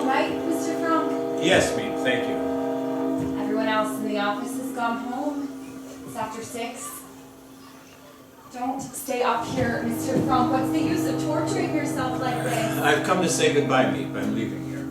home, right, Mr. Franck? Yes, ma'am, thank you. Everyone else in the office has gone home. It's after 6. Don't stay up here, Mr. Franck. What's the use of torturing yourself like this? I've come to say goodbye, Meep. I'm leaving here.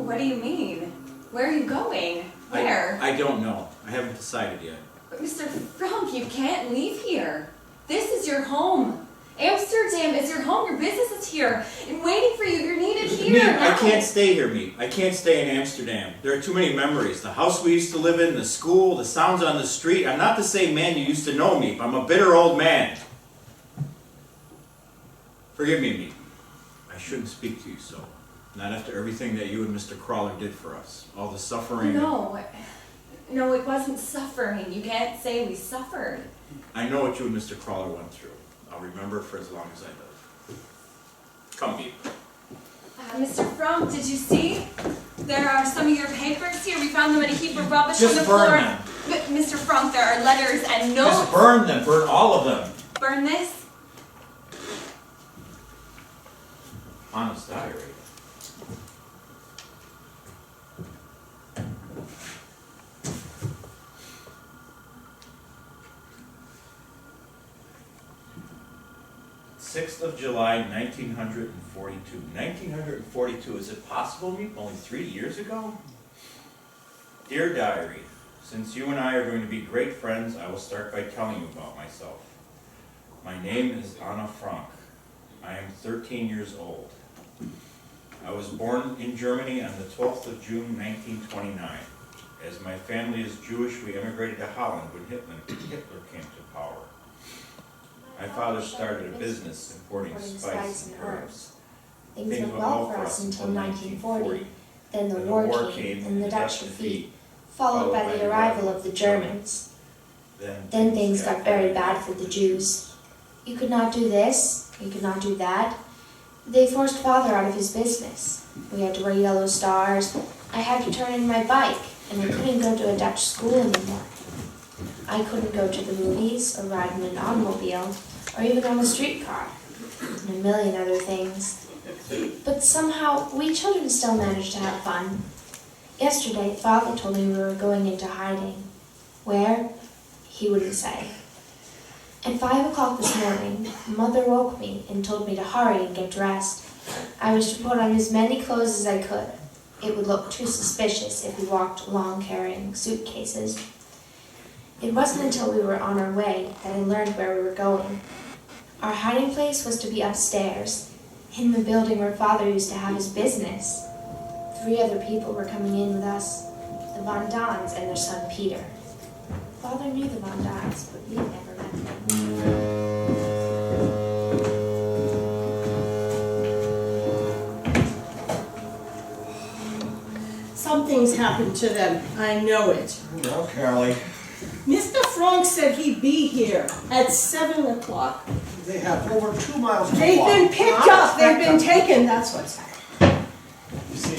What do you mean? Where are you going? Where? I don't know. I haven't decided yet. But Mr. Franck, you can't leave here. This is your home. Amsterdam is your home. Your business is here and waiting for you. You're needed here. Meep, I now. can't stay here, Meep. I can't stay in Amsterdam. There are too many memories. The house we used to live in, the school, the sounds on the street. I'm not the same man you used to know, Meep. I'm a bitter old man. Forgive me, Meep. I shouldn't speak to you so. Not after everything that you and Mr. Crawler did for us. All the suffering. No, it wasn't suffering. You can't say we suffered. I know what you and Mr. Crawler went through. I'll remember it for as long as I live. Come, Meep. Mr. Franck, did you see? There are some of your papers here. We found them in a heap of rubbish Just on the burn floor. them. But Mr. Franck, there are letters and notes. Just burn them. Burn all of them. Burn this? Honest diary. July 1942. 1942, is it possible, Meep? Only 3 years ago? Dear Diary, since you and I are going to be great friends, I will start by telling you about myself. My name is Anna Frank. I am 13 years old. I was born in Germany on the 12th of June, 1929. As my family is Jewish, we immigrated to Holland when Hitler came to power. My father started a business importing spices and herbs. Things went well for us until 1940. Then the war came and the Dutch defeat, followed by the arrival of the Germans. Then things got very bad for the Jews. You could not do this, you could not do that. They forced Father out of his business. We had to wear yellow stars. I had to turn in my bike, and I couldn't go to a Dutch school anymore. I couldn't go to the movies, or ride in an automobile, or even on a streetcar, and a million other things. But somehow, we children still managed to have fun. Yesterday, Father told me we were going into hiding. Where? He wouldn't say. At 5 o'clock this morning, Mother woke me and told me to hurry and get dressed. I was to put on as many clothes as I could. It would look too suspicious if we walked along carrying suitcases. It wasn't until we were on our way that I learned where we were going. Our hiding place was to be upstairs, in the building where Father used to have his business. 3 other people were coming in with us, the Van Dans and their son Peter. Father knew the Van Dans, but we had never met them. Something's happened to them. I know it. No, Carly. Mr. Franck said he'd be here at 7 o'clock. They have over 2 miles to They've walk. been picked up. They've been taken. That's what's happened. You see,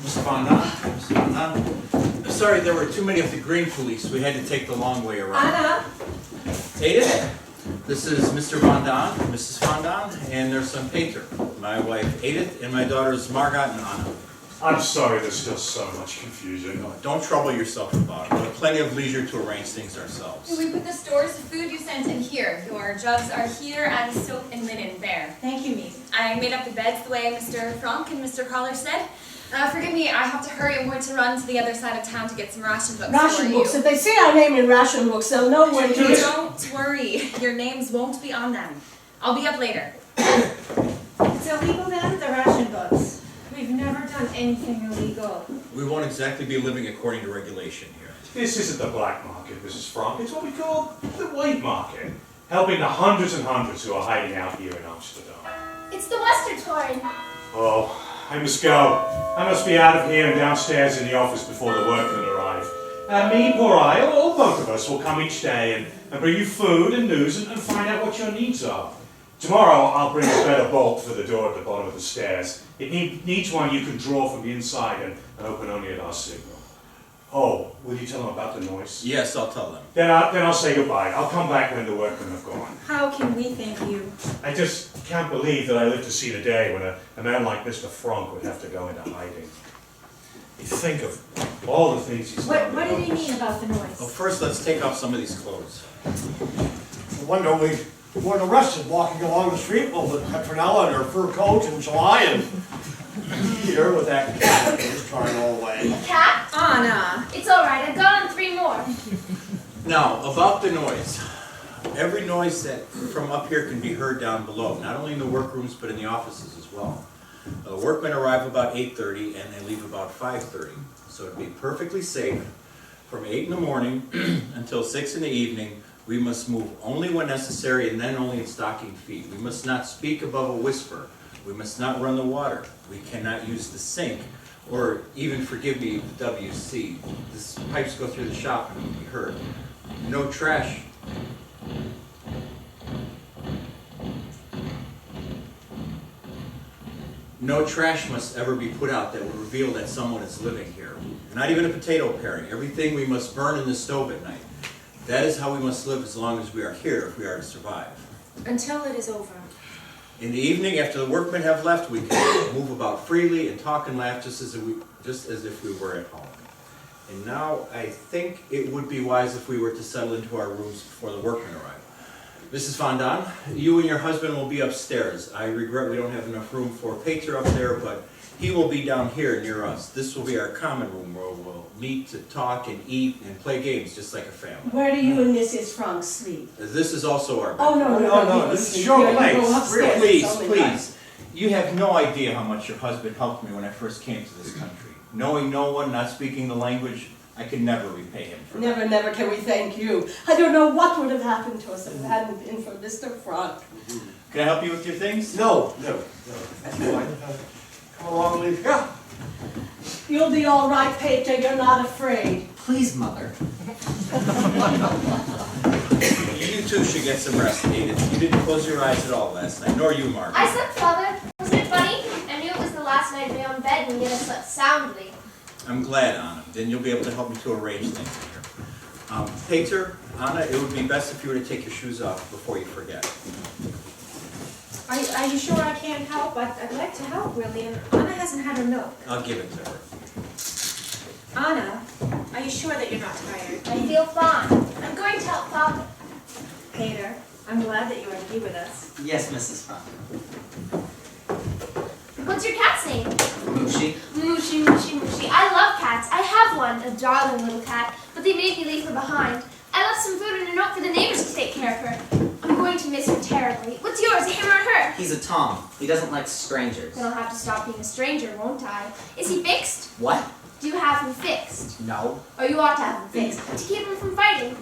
Mr. Van Daan, sorry, there were too many of the green police. We had to take the long way around. Anna? Edith, this is Mr. Van Daan, Mrs. Van Daan, and their son Peter. My wife Edith, and my daughters Margot and Anna. I'm sorry there's still so much confusion. No, don't trouble yourself about it. We'll have plenty of leisure to arrange things ourselves. We put the stores of food you sent in here. Your jugs are here and soap and linen there. Thank you, Mead. I made up the beds the way Mr. Franck and Mr. Crawler said. Forgive me, I have to hurry. I'm going to run to the other side of town to get some ration books for Ration you. books. If they see our name in ration books, they'll know where to is. Don't worry. Your names won't be on them. I'll be up later. It's illegal then, the ration books. We've never done anything illegal. We won't exactly be living according to regulation here. This isn't the black market, Mrs. Frank. It's what we call the white market, helping the hundreds and hundreds who are hiding out here in Amsterdam. It's the Westertoren. Oh, I must go. I must be out of here and downstairs in the office before the workmen arrive. Me, poor I, or both of us will come each day and bring you food and news and find out what your needs are. Tomorrow I'll bring a better bolt for the door at the bottom of the stairs. It needs one you can draw from the inside and open only at our signal. Oh, will you tell them about the noise? Yes, I'll tell them. Then I'll say goodbye. I'll come back when the workmen have gone. How can we thank you? I just can't believe that I lived to see the day when a man like Mr. Franck would have to go into hiding. You think of all the things he's done. What did he mean about the Well, noise? first, let's take off some of these clothes. No wonder we weren't arrested walking along the street with Petronella in her fur coat in July and Peter with that cat that was trying all away. Cat? Anna! It's alright, I've got on 3 more. Now, about the noise. Every noise that from up here can be heard down below, not only in the workrooms, but in the offices as well. Workmen arrive about 8:30 and they leave about 5:30. So to be perfectly safe, from 8 in the morning until 6 in the evening, we must move only when necessary and then only in stocking feet. We must not speak above a whisper. We must not run the water. We cannot use the sink, or even, forgive me, the WC. The pipes go through the shop and will be heard. No trash. No trash must ever be put out that would reveal that someone is living here. Not even a potato paring. Everything we must burn in the stove at night. That is how we must live as long as we are here if we are to survive. Until it is over. In the evening, after the workmen have left, we can move about freely and talk and laugh just as if we were at home. And now, I think it would be wise if we were to settle into our rooms before the workmen arrive. Mrs. Fondon, you and your husband will be upstairs. I regret we don't have enough room for Peter up there, but he will be down here near us. This will be our common room where we'll meet to talk and eat and play games just like a family. Where do you and Mrs. Frank sleep? This is also our Oh, bedroom. No, this is your place. Please, It's only please. You have no idea how much your husband helped me when I first came to this country. Knowing no one, not speaking the language, I could never repay him for that. Never can we thank you. I don't know what would have happened to us if it hadn't been for Mr. Frank. Can I help you with your things? No. That's fine. Come along, Lee. Yeah. You'll be all right, Peter. You're not afraid. Please, Mother. You two should get some rest, Edith. You didn't close your eyes at all last night, nor you, Margaret. I slept, Father. Wasn't it funny? I knew it was the last night in my own bed, and yet I slept soundly. I'm glad, Anna. Then you'll be able to help me to arrange things here. Peter, Anna, it would be best if you were to take your shoes off before you forget. Are you sure I can't help? I'd like to help, really, and Anna hasn't had her milk. I'll give it to her. Anna, are you sure that you're not tired? I feel fine. I'm going to help Father. Peter, I'm glad that you are to be with us. Yes, Mrs. Frank. What's your cat's name? Mushy. Mushy, Mushy, Mushy. I love cats. I have one, a darling little cat, but they made me leave her behind. I left some food and a note for the neighbors to take care of her. I'm going to miss her terribly. What's yours, him or her? He's a Tom. He doesn't like strangers. Then I'll have to stop being a stranger, won't I? Is he fixed? What? Do you have him fixed? No. Or you ought to have him fixed, to keep him from fighting.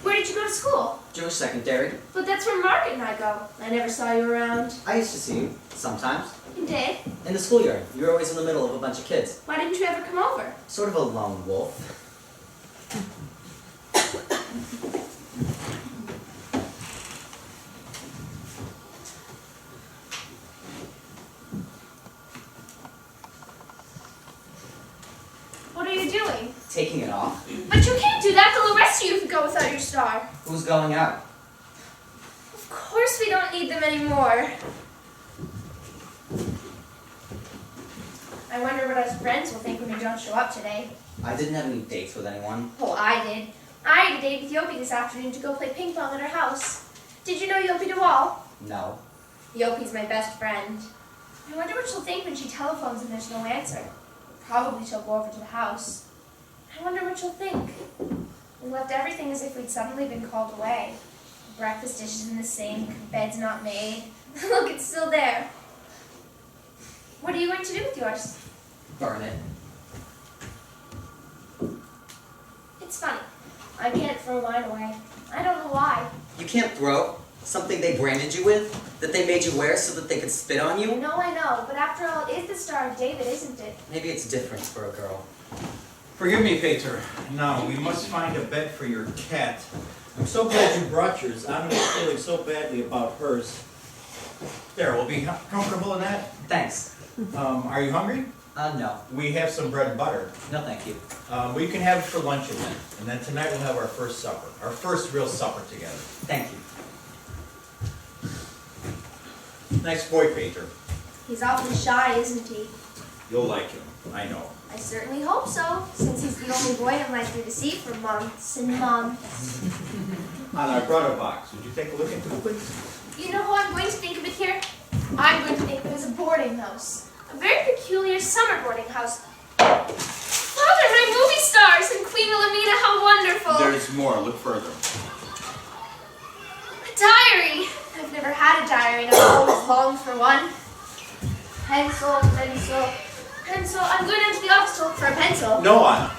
Where did you go to school? Jewish secondary. But that's where Margaret and I go. I never saw you around. I used to see you, sometimes. You did? In the schoolyard. You were always in the middle of a bunch of kids. Why didn't you ever come over? Sort of a lone wolf. What are you doing? Taking it off. But you can't do that. They'll arrest you if you go without your star. Who's going out? Of course we don't need them anymore. I wonder what us friends will think when we don't show up today. I didn't have any dates with anyone. Oh, I did. I had a date with Yopi this afternoon to go play ping pong at her house. Did you know Yopi DeWall? No. Yopi's my best friend. I wonder what she'll think when she telephones and there's no answer. Probably she'll go over to the house. I wonder what she'll think. We left everything as if we'd suddenly been called away. Breakfast dishes in the sink, bed's not made. Look, it's still there. What are you going to do with yours? Burn it. It's funny. I can't throw mine away. I don't know why. You can't throw something they branded you with, that they made you wear so that they could spit on I you. know, but after all, it is the Star of David, isn't it? Maybe it's different for a girl. Forgive me, Peter. Now, we must find a bed for your cat. I'm so glad you brought yours. Anna was feeling so badly about hers. There, we'll be comfortable in that. Thanks. Are you hungry? No. We have some bread and butter. No, thank you. We can have it for lunch and then tonight we'll have our first supper. Our first real supper together. Thank you. Nice boy, Peter. He's awfully shy, isn't he? You'll like him, I know. I certainly hope so, since he's the only boy in my 3 to see for months and months. Anna, I brought a box. Would you take a look into it, please? You know who I'm going to think of it here? I'm going to think of it as a boarding house. A very peculiar summer boarding house. Father, my movie stars and Queen Wilhelmina, how wonderful! There's more. Look further. A diary! I've never had a diary and I've always longed for one. Pencil, pencil, pencil. I'm going into the office to look for a pencil. No, Anna.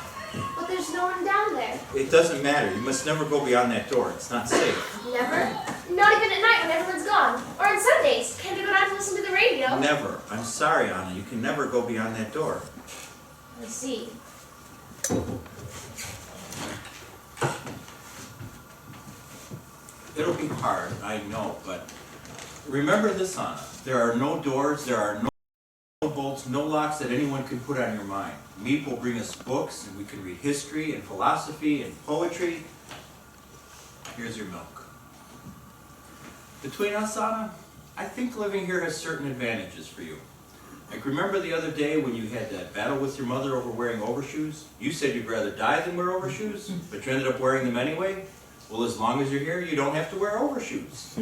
But there's no one down there. It doesn't matter. You must never go beyond that door. It's not safe. Never? Not even at night when everyone's gone. Or on Sundays. Can't I go down to listen to the radio? Never. I'm sorry, Anna. You can never go beyond that door. I see. It'll be hard, I know, but remember this, Anna. There are no doors, there are no bolts, no locks that anyone can put on your mind. Meep will bring us books, and we can read history and philosophy and poetry. Here's your milk. Between us, Anna, I think living here has certain advantages for you. Like, remember the other day when you had that battle with your mother over wearing overshoes? You said you'd rather die than wear overshoes, but you ended up wearing them anyway? Well, as long as you're here, you don't have to wear overshoes.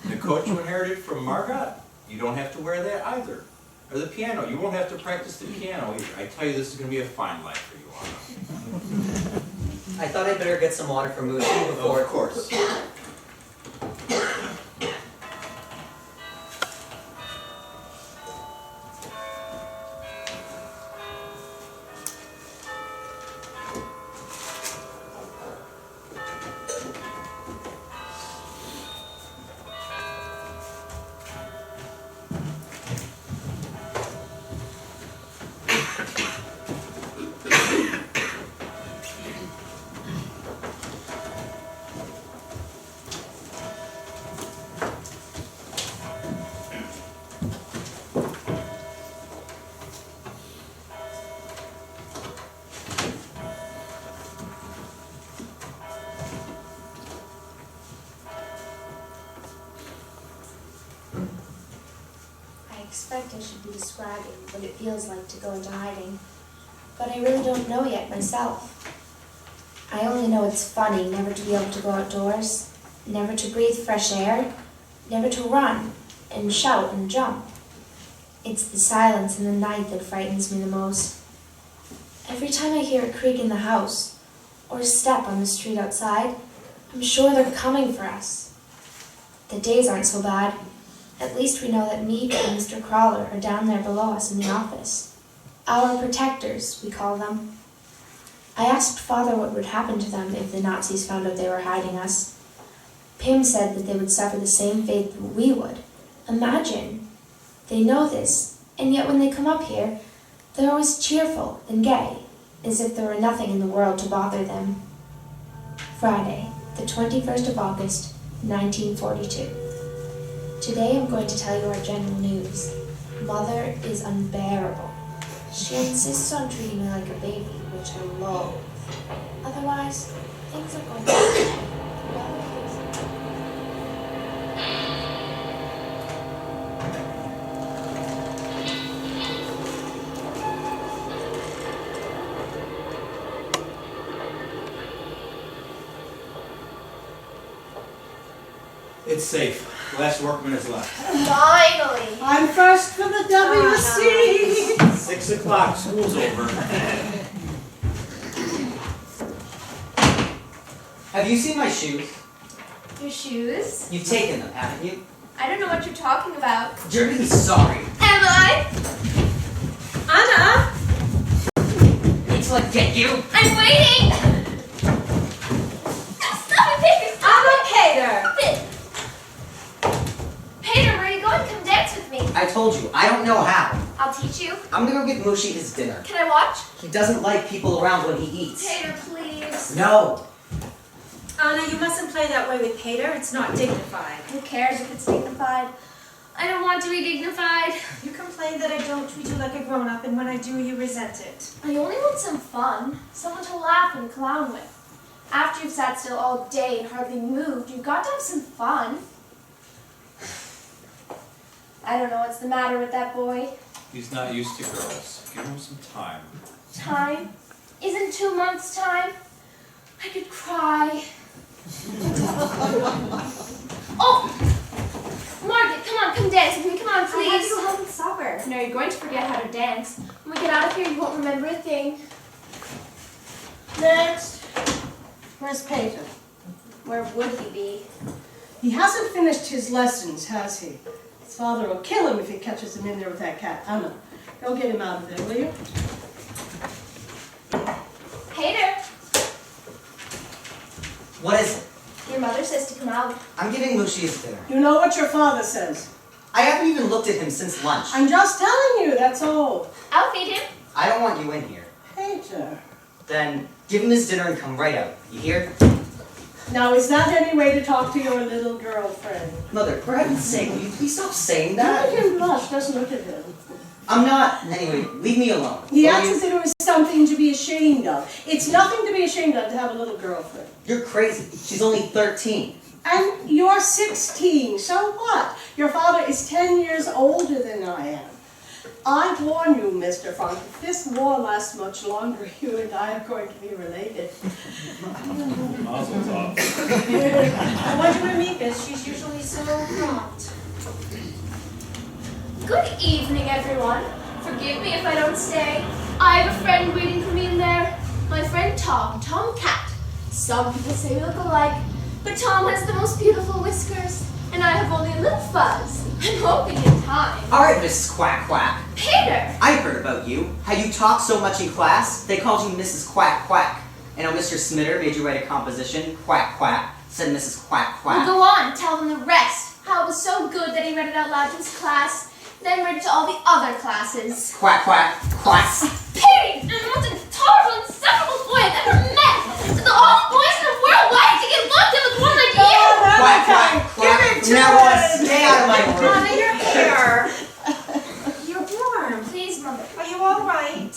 The coat you inherited from Margot, you don't have to wear that either. Or the piano, you won't have to practice the piano either. I tell you, this is going to be a fine life for you, Anna. I thought I'd better get some water for Moochie before... Of course. I expect I should be describing what it feels like to go into hiding, but I really don't know yet myself. I only know it's funny never to be able to go outdoors, never to breathe fresh air, never to run and shout and jump. It's the silence in the night that frightens me the most. Every time I hear a creak in the house or a step on the street outside, I'm sure they're coming for us. The days aren't so bad. At least we know that Meep and Mr. Crawler are down there below us in the office. Our protectors, we call them. I asked Father what would happen to them if the Nazis found out they were hiding us. Pim said that they would suffer the same fate that we would. Imagine! They know this, and yet when they come up here, they're always cheerful and gay, as if there were nothing in the world to bother them. Friday, the 21st of August, 1942. Today I'm going to tell you our general news. Mother is unbearable. She insists on treating me like a baby, which I loathe. Otherwise, things are going well. It's safe. The last workman is left. Finally! I'm first for the WC. 6 o'clock, school's over. Have you seen my shoes? Your shoes? You've taken them, haven't you? I don't know what you're talking about. You're gonna be sorry. Am I? Anna! Need to like get you. I'm waiting! Stop it, Peter! Anna Pater! Peter, where are you going? Come dance with me. I told you, I don't know how. I'll teach you. I'm gonna go give Moochie his dinner. Can I watch? He doesn't like people around when he eats. Peter, please. No. Anna, you mustn't play that way with Pater. It's not dignified. Who cares if it's dignified? I don't want to be dignified. You complain that I don't treat you like a grown-up, and when I do, you resent it. I only want some fun, someone to laugh and clown with. After you've sat still all day and hardly moved, you've got to have some fun. I don't know what's the matter with that boy. He's not used to girls. Give him some time. Time? Isn't 2 months time? I could cry. Oh! Margaret, come on, come dance with me. Come on, I have to please. go help with supper. No, you're going to forget how to dance. When we get out of here, you won't remember a thing. Next. Where's Peter? Where would he be? He hasn't finished his lessons, has he? His father will kill him if he catches him in there with that cat. Anna, go get him out of there, will you? Peter, What is it? your mother says to come out. I'm giving Lucius dinner. You know what your father says. I haven't even looked at him since lunch. I'm just telling you, that's all. I'll feed him. I don't want you in here. Peter. Then give him his dinner and come right out. You hear? Now, is that any way to talk to your little girlfriend? Mother, for heaven's sake, will you please stop saying You that? make him blush, just look at him. I'm not. Anyway, leave me alone. He will acts you? as if it was something to be ashamed of. It's nothing to be ashamed of to have a little girlfriend. You're crazy. She's only 13. And you're 16, so what? Your father is 10 years older than I am. I warn you, Mr. Frank, if this war lasts much longer, you and I are going to be related. Mazel tov. I wonder where Meek is. She's usually so prompt. Good evening, everyone. Forgive me if I don't stay. I have a friend waiting for me in there. My friend Tom Cat. Some people say we look alike, but Tom has the most beautiful whiskers, and I have only a little fuzz. I'm hoping in time. All right, Mrs. Quack Quack. Peter! I heard about you. How you talk so much in class. They called you Mrs. Quack Quack. And how Mr. Smitter made you write a composition, Quack Quack, said Mrs. Quack Well, Quack. go on, tell them the rest. How it was so good that he read it out loud to his class, then read it to all the other classes. Quack Quack Quack. Pity! I'm the most intolerable, insufferable boy I've ever met! So the only boys in the world wanting to get looked at with one like you! Quack Quack Quack. Give it to Now us. stay out of my room. Anna, you're here. You're warm. Please, Mother. Are you all right?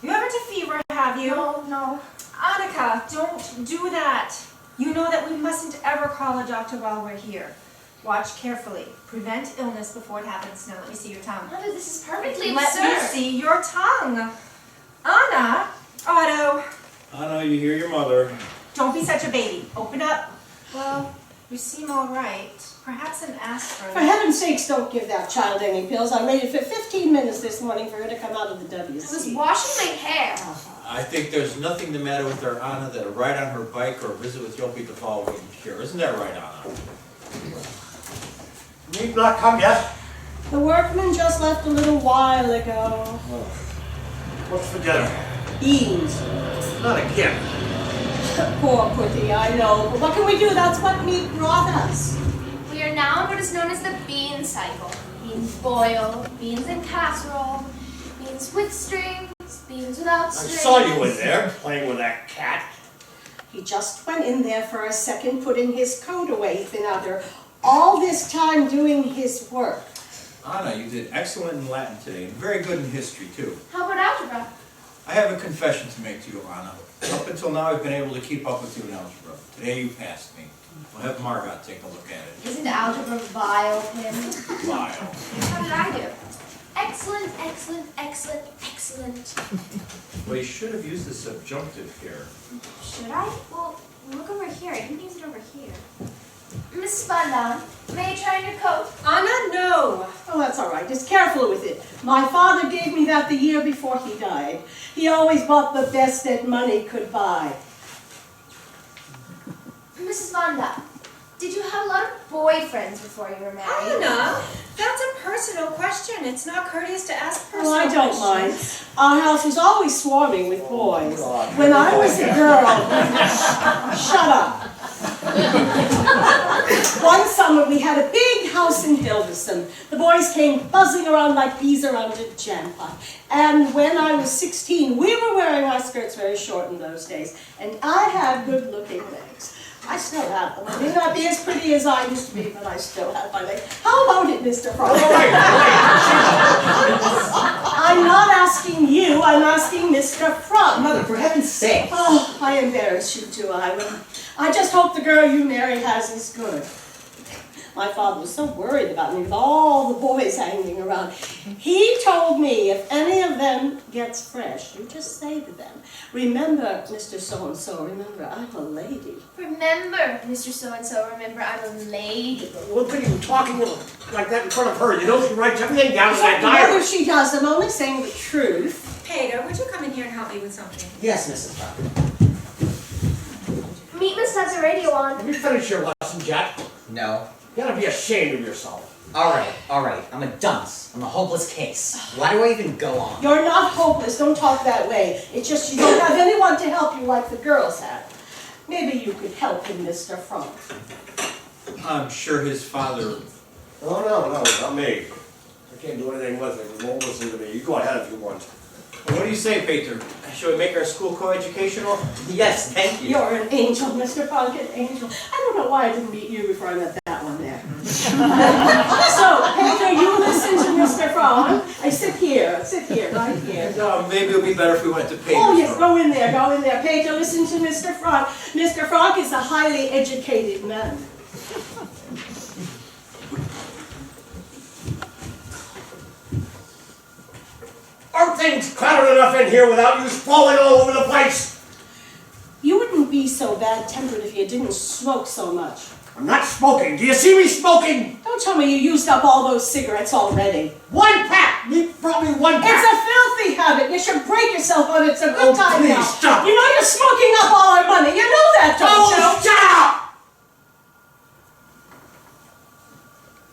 You haven't a fever, have you? No. Annika, don't do that. You know that we mustn't ever call a doctor while we're here. Watch carefully. Prevent illness before it happens. Now let me see your tongue. Mother, this is perfectly Let me absurd. see your tongue. Anna, Otto, Anna, you hear your mother. don't be such a baby. Open up. Well, you seem all right. Perhaps an For aspirin. heaven's sakes, don't give that child any pills. I waited for 15 minutes this morning for her to come out of the I was WC. washing my hair. I think there's nothing the matter with our Anna that a ride on her bike or a visit with Yopi the Fall wouldn't cure. Isn't that right, Anna? Meat not come yet? The workman just left a little while ago. What's for dinner? Beans. Not again. Poor Putty, I know. But what can we do? That's what meat brought us. We are now in what is known as the bean cycle. Beans boiled, beans in casserole, beans with strings, beans without I strings. saw you in there playing with that cat. He just went in there for a second, putting his coat away, thin other. All this time doing his work. Anna, you did excellent in Latin today and very good in history, too. How about algebra? I have a confession to make to you, Anna. Up until now, I've been able to keep up with you in algebra. Today, you passed me. We'll have Margot take a look at it. Isn't algebra vile, Pim? Vile. How did I do? Excellent, excellent, excellent, excellent. Well, you should have used the subjunctive here. Should I? Well, look over here. I didn't use it over here. Mrs. Bundown, may I try on your coat? Anna, no. Oh, that's all right. Just careful with it. My father gave me that the year before he died. He always bought the best that money could buy. Mrs. Bundown, did you have a lot of boyfriends before you were married? Anna, that's a personal question. It's not courteous to ask personal Oh, I don't questions. mind. Our house was always swarming with boys. God. When I was a girl... Shut up. One summer we had a big house in Hilversum. The boys came buzzing around like bees around a jam pot. And when I was 16, we were wearing our skirts very short in those days. And I had good-looking legs. I still have them. I may not be as pretty as I used to be, but I still have my legs. How about it, Mr. Frog? I'm not asking you, I'm asking Mr. Frog. Mother, for heaven's sake. Oh, I embarrass you too, Ira. I just hope the girl you marry has is good. My father was so worried about me with all the boys hanging around. He told me if any of them gets fresh, you just say to them, remember, Mr. So-and-so, remember, I'm a lady. Remember, Mr. So-and-so, remember, I'm a lady. One thing you talking like that in front of her. You know she writes everything down in that Whether diary. she does, I'm only saying the truth. Pedro, would you come in here and help me with something? Yes, Mrs. Frog. Meatmas has the radio on. Have you finished your lesson, Jack? No. You gotta be ashamed of yourself. All right. I'm a dunce. I'm a hopeless case. Why do I even go on? You're not hopeless, don't talk that way. It's just you don't have anyone to help you like the girls have. Maybe you could help him, Mr. Frog. I'm sure his father. Oh, no, not me. I can't do anything with it. It won't listen to me. You go ahead if you want. What do you say, Peter? Should we make our school co-educational? Yes, thank you. You're an angel, Mr. Frog, an angel. I don't know why I didn't meet you before I met that one there. So, Pedro, you listen to Mr. Frog. I sit here, right here. Maybe it would be better if we went to Peter's Oh, yes, room. go in there. Pedro, listen to Mr. Frog. Mr. Frog is a highly educated man. Aren't things crowded enough in here without you falling all over the place? You wouldn't be so bad-tempered if you didn't smoke so much. I'm not smoking. Do you see me smoking? Don't tell me you used up all those cigarettes already. One pack. You brought me one pack. It's a filthy habit. You should break yourself on it. It's a good time please, now. stop. You know you're smoking up all our money. You know that, don't you? Oh, shut up!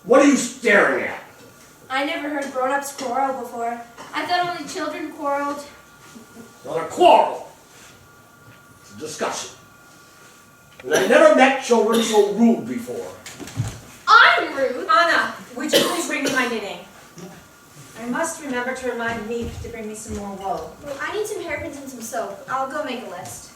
What are you staring at? I never heard grown-ups quarrel before. I thought only children quarreled. Not a quarrel. It's a discussion. And I never met children so rude before. I'm rude. Anna, would you please bring me my knitting? I must remember to remind Meep to bring me some more wool. Well, I need some hairpins and some soap. I'll go make a list.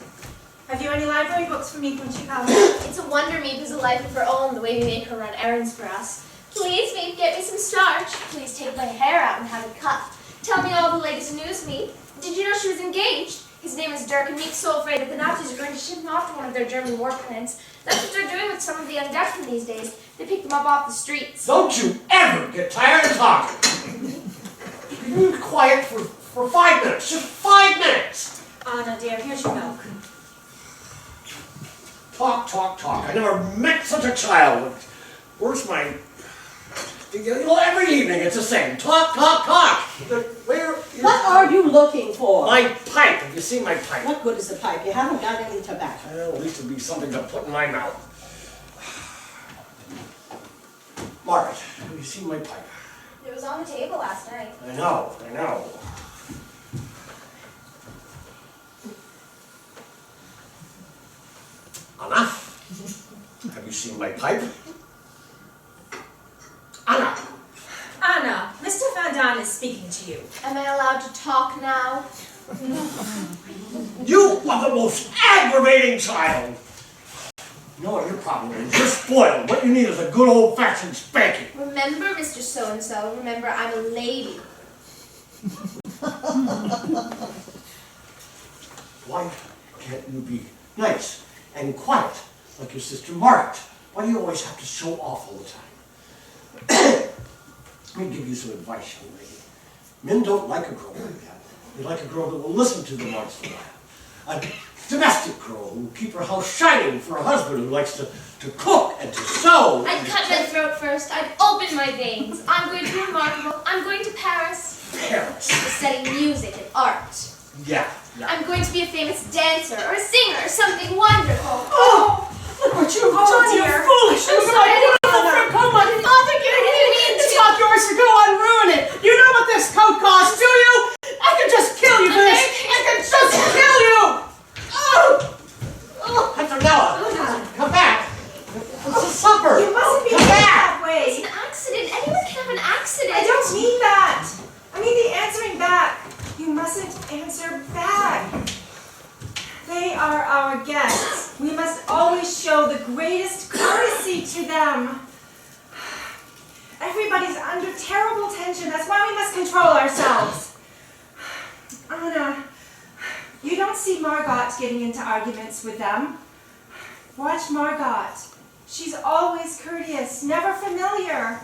Have you any library books for Meep when she comes? It's a wonder Meep has a life of her own, the way we make her run errands for us. Please, Meep, get me some starch. Please take my hair out and have it cut. Tell me all the latest news, Meep. Did you know she was engaged? His name is Dirk, and Meep's so afraid that the Nazis are going to ship him off to one of their German war plants. That's what they're doing with some of the young Dutchmen these days. They pick them up off the streets. Don't you ever get tired of talking. You be quiet for 5 minutes. Just 5 minutes. Anna, dear, here's your milk. Talk. I never met such a child. Where's my... You know, every evening it's the same. Talk. What are you looking for? My pipe. Have you seen my pipe? What good is the pipe? You haven't got any tobacco. Well, at least it'd be something to put in my mouth. Margaret, have you seen my pipe? It was on the table last night. I know. Anna, have you seen my pipe? Anna! Anna, Mr. Van Daan is speaking to you. Am I allowed to talk now? You are the most aggravating child! You know what your problem is? You're spoiled. What you need is a good old-fashioned spanking. Remember, Mr. So-and-so, remember I'm a lady. Why can't you be nice and quiet like your sister Margaret? Why do you always have to show off all the time? Let me give you some advice, young lady. Men don't like a girl like that. They like a girl that will listen to them once in a while. A domestic girl who will keep her house shining for a husband who likes to cook and to sew. I'd cut my throat first. I'd open my veins. I'm going to be remarkable. I'm going to Paris. Paris. To study music and art. Yeah. I'm going to be a famous dancer or a singer or something wonderful. Oh, look what you've done, you dear. foolish I'm little sorry, beautiful friend. Come on, Father, get it in. It's not yours to go on ruin it. You know what this coat costs, do you? I could just kill you for this. I could just kill you. Petronella, come back. answer back. They are our guests. We must always show the greatest courtesy to them. Everybody's under terrible tension. That's why we must control ourselves. Anna, you don't see Margot getting into arguments with them. Watch Margot. She's always courteous, never familiar.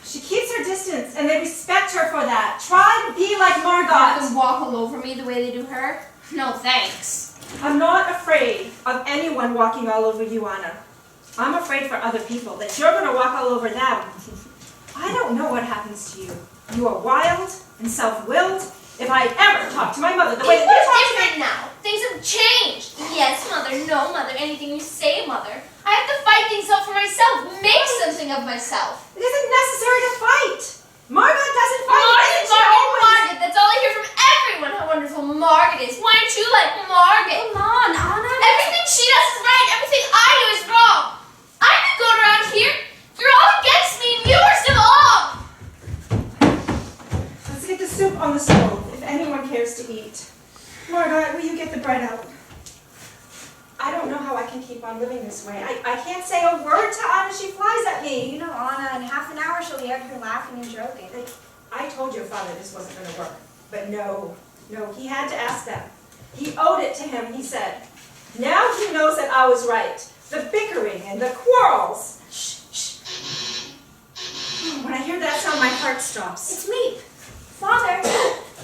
She keeps her distance, and they respect her for that. Try to be like Have Margot. them walk all over me the way they do her? No thanks. I'm not afraid of anyone walking all over you, Anna. I'm afraid for other people, that you're going to walk all over them. I don't know what happens to you. You are wild and self-willed. If I ever talk to my mother the way that you It's talk to me... different now. Things have changed. Yes, Mother. No, Mother. Anything you say, Mother. I have to fight things out for myself. Make something of myself. It isn't necessary to fight. Margot doesn't fight. Margaret, She Margaret, always- Margaret. That's all I hear from everyone, how wonderful Margaret is. Why aren't you like Margaret? Come on, Anna. Everything she does is right. Everything I do is wrong. I've been going around here. You're all against me, and you worst of all. Let's get the soup on the stove, if anyone cares to eat. Margot, will you get the bread out? I don't know how I can keep on living this way. I can't say a word to Anna. She flies at me. You know, Anna, in half an hour she'll be out here laughing and joking. I told your father this wasn't going to work. But no, he had to ask them. He owed it to him, he said. Now he knows that I was right. The bickering and the quarrels. Shh. When I hear that sound, my heart stops. It's me, Father.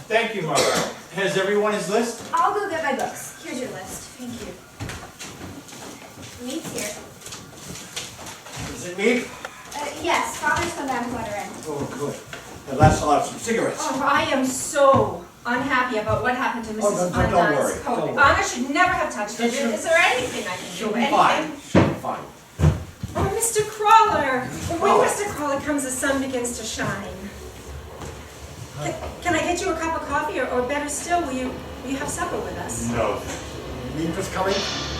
Thank you, Mother. Has everyone his list? I'll go get my books. Here's your list. Thank you. Meat's here. Is it me? Yes, Father's come down to let her in. Oh, good. At last I'll have some cigarettes. Oh, I am so unhappy about what happened to Mrs. don't worry, Anna's don't coat. worry. Anna should never have touched it. Is there anything I can She'll do? be Anything? fine. She'll be fine. Oh, Mr. Crawler. When Crawler. Mr. Crawler comes, the sun begins to shine. Can I get you a cup of coffee, or better still, will you have supper with us? No, Reba's coming?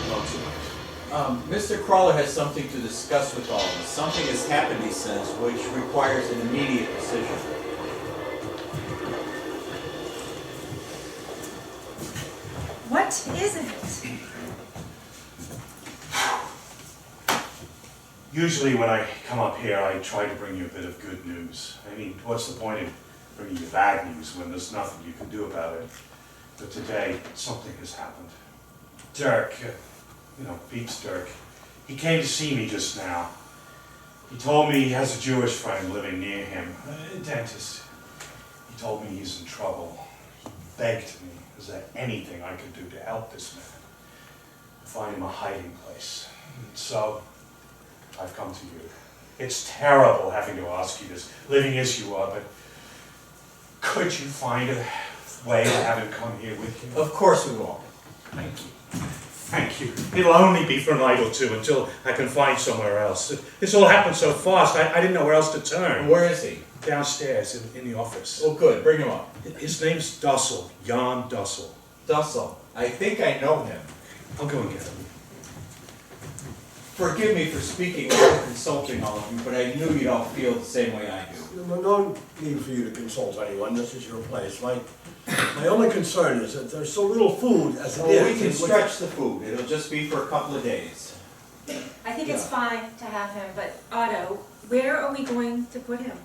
not too much. Mr. Crawler has something to discuss with all of us. Something has happened, he says, which requires an immediate decision. What is it? Usually when I come up here, I try to bring you a bit of good news. I mean, what's the point in bringing you bad news when there's nothing you can do about it? But today, something has happened. Dirk, Pete's Dirk, he came to see me just now. He told me he has a Jewish friend living near him, a dentist. He told me he's in trouble. He begged me, is there anything I could do to help this man? Find him a hiding place. And so, I've come to you. It's terrible having to ask you this, living as you are, but could you find a way to have him come here with you? Of course we won't. Thank you. Thank you. It'll only be for a night or two until I can find somewhere else. This all happened so fast, I didn't know where else to turn. Where is he? Downstairs in the office. Oh, good. Bring him up. His name's Dussel, Jan Dussel. Dussel. I think I know him. I'll go and get him. Forgive me for speaking without consulting all of you, but I knew you'd all feel the same way I do. No need for you to consult anyone. This is your place. My only concern is that there's so little food as it is. We can stretch the food. It'll just be for a couple of days. I think it's fine to have him, but Otto, where are we going to put him?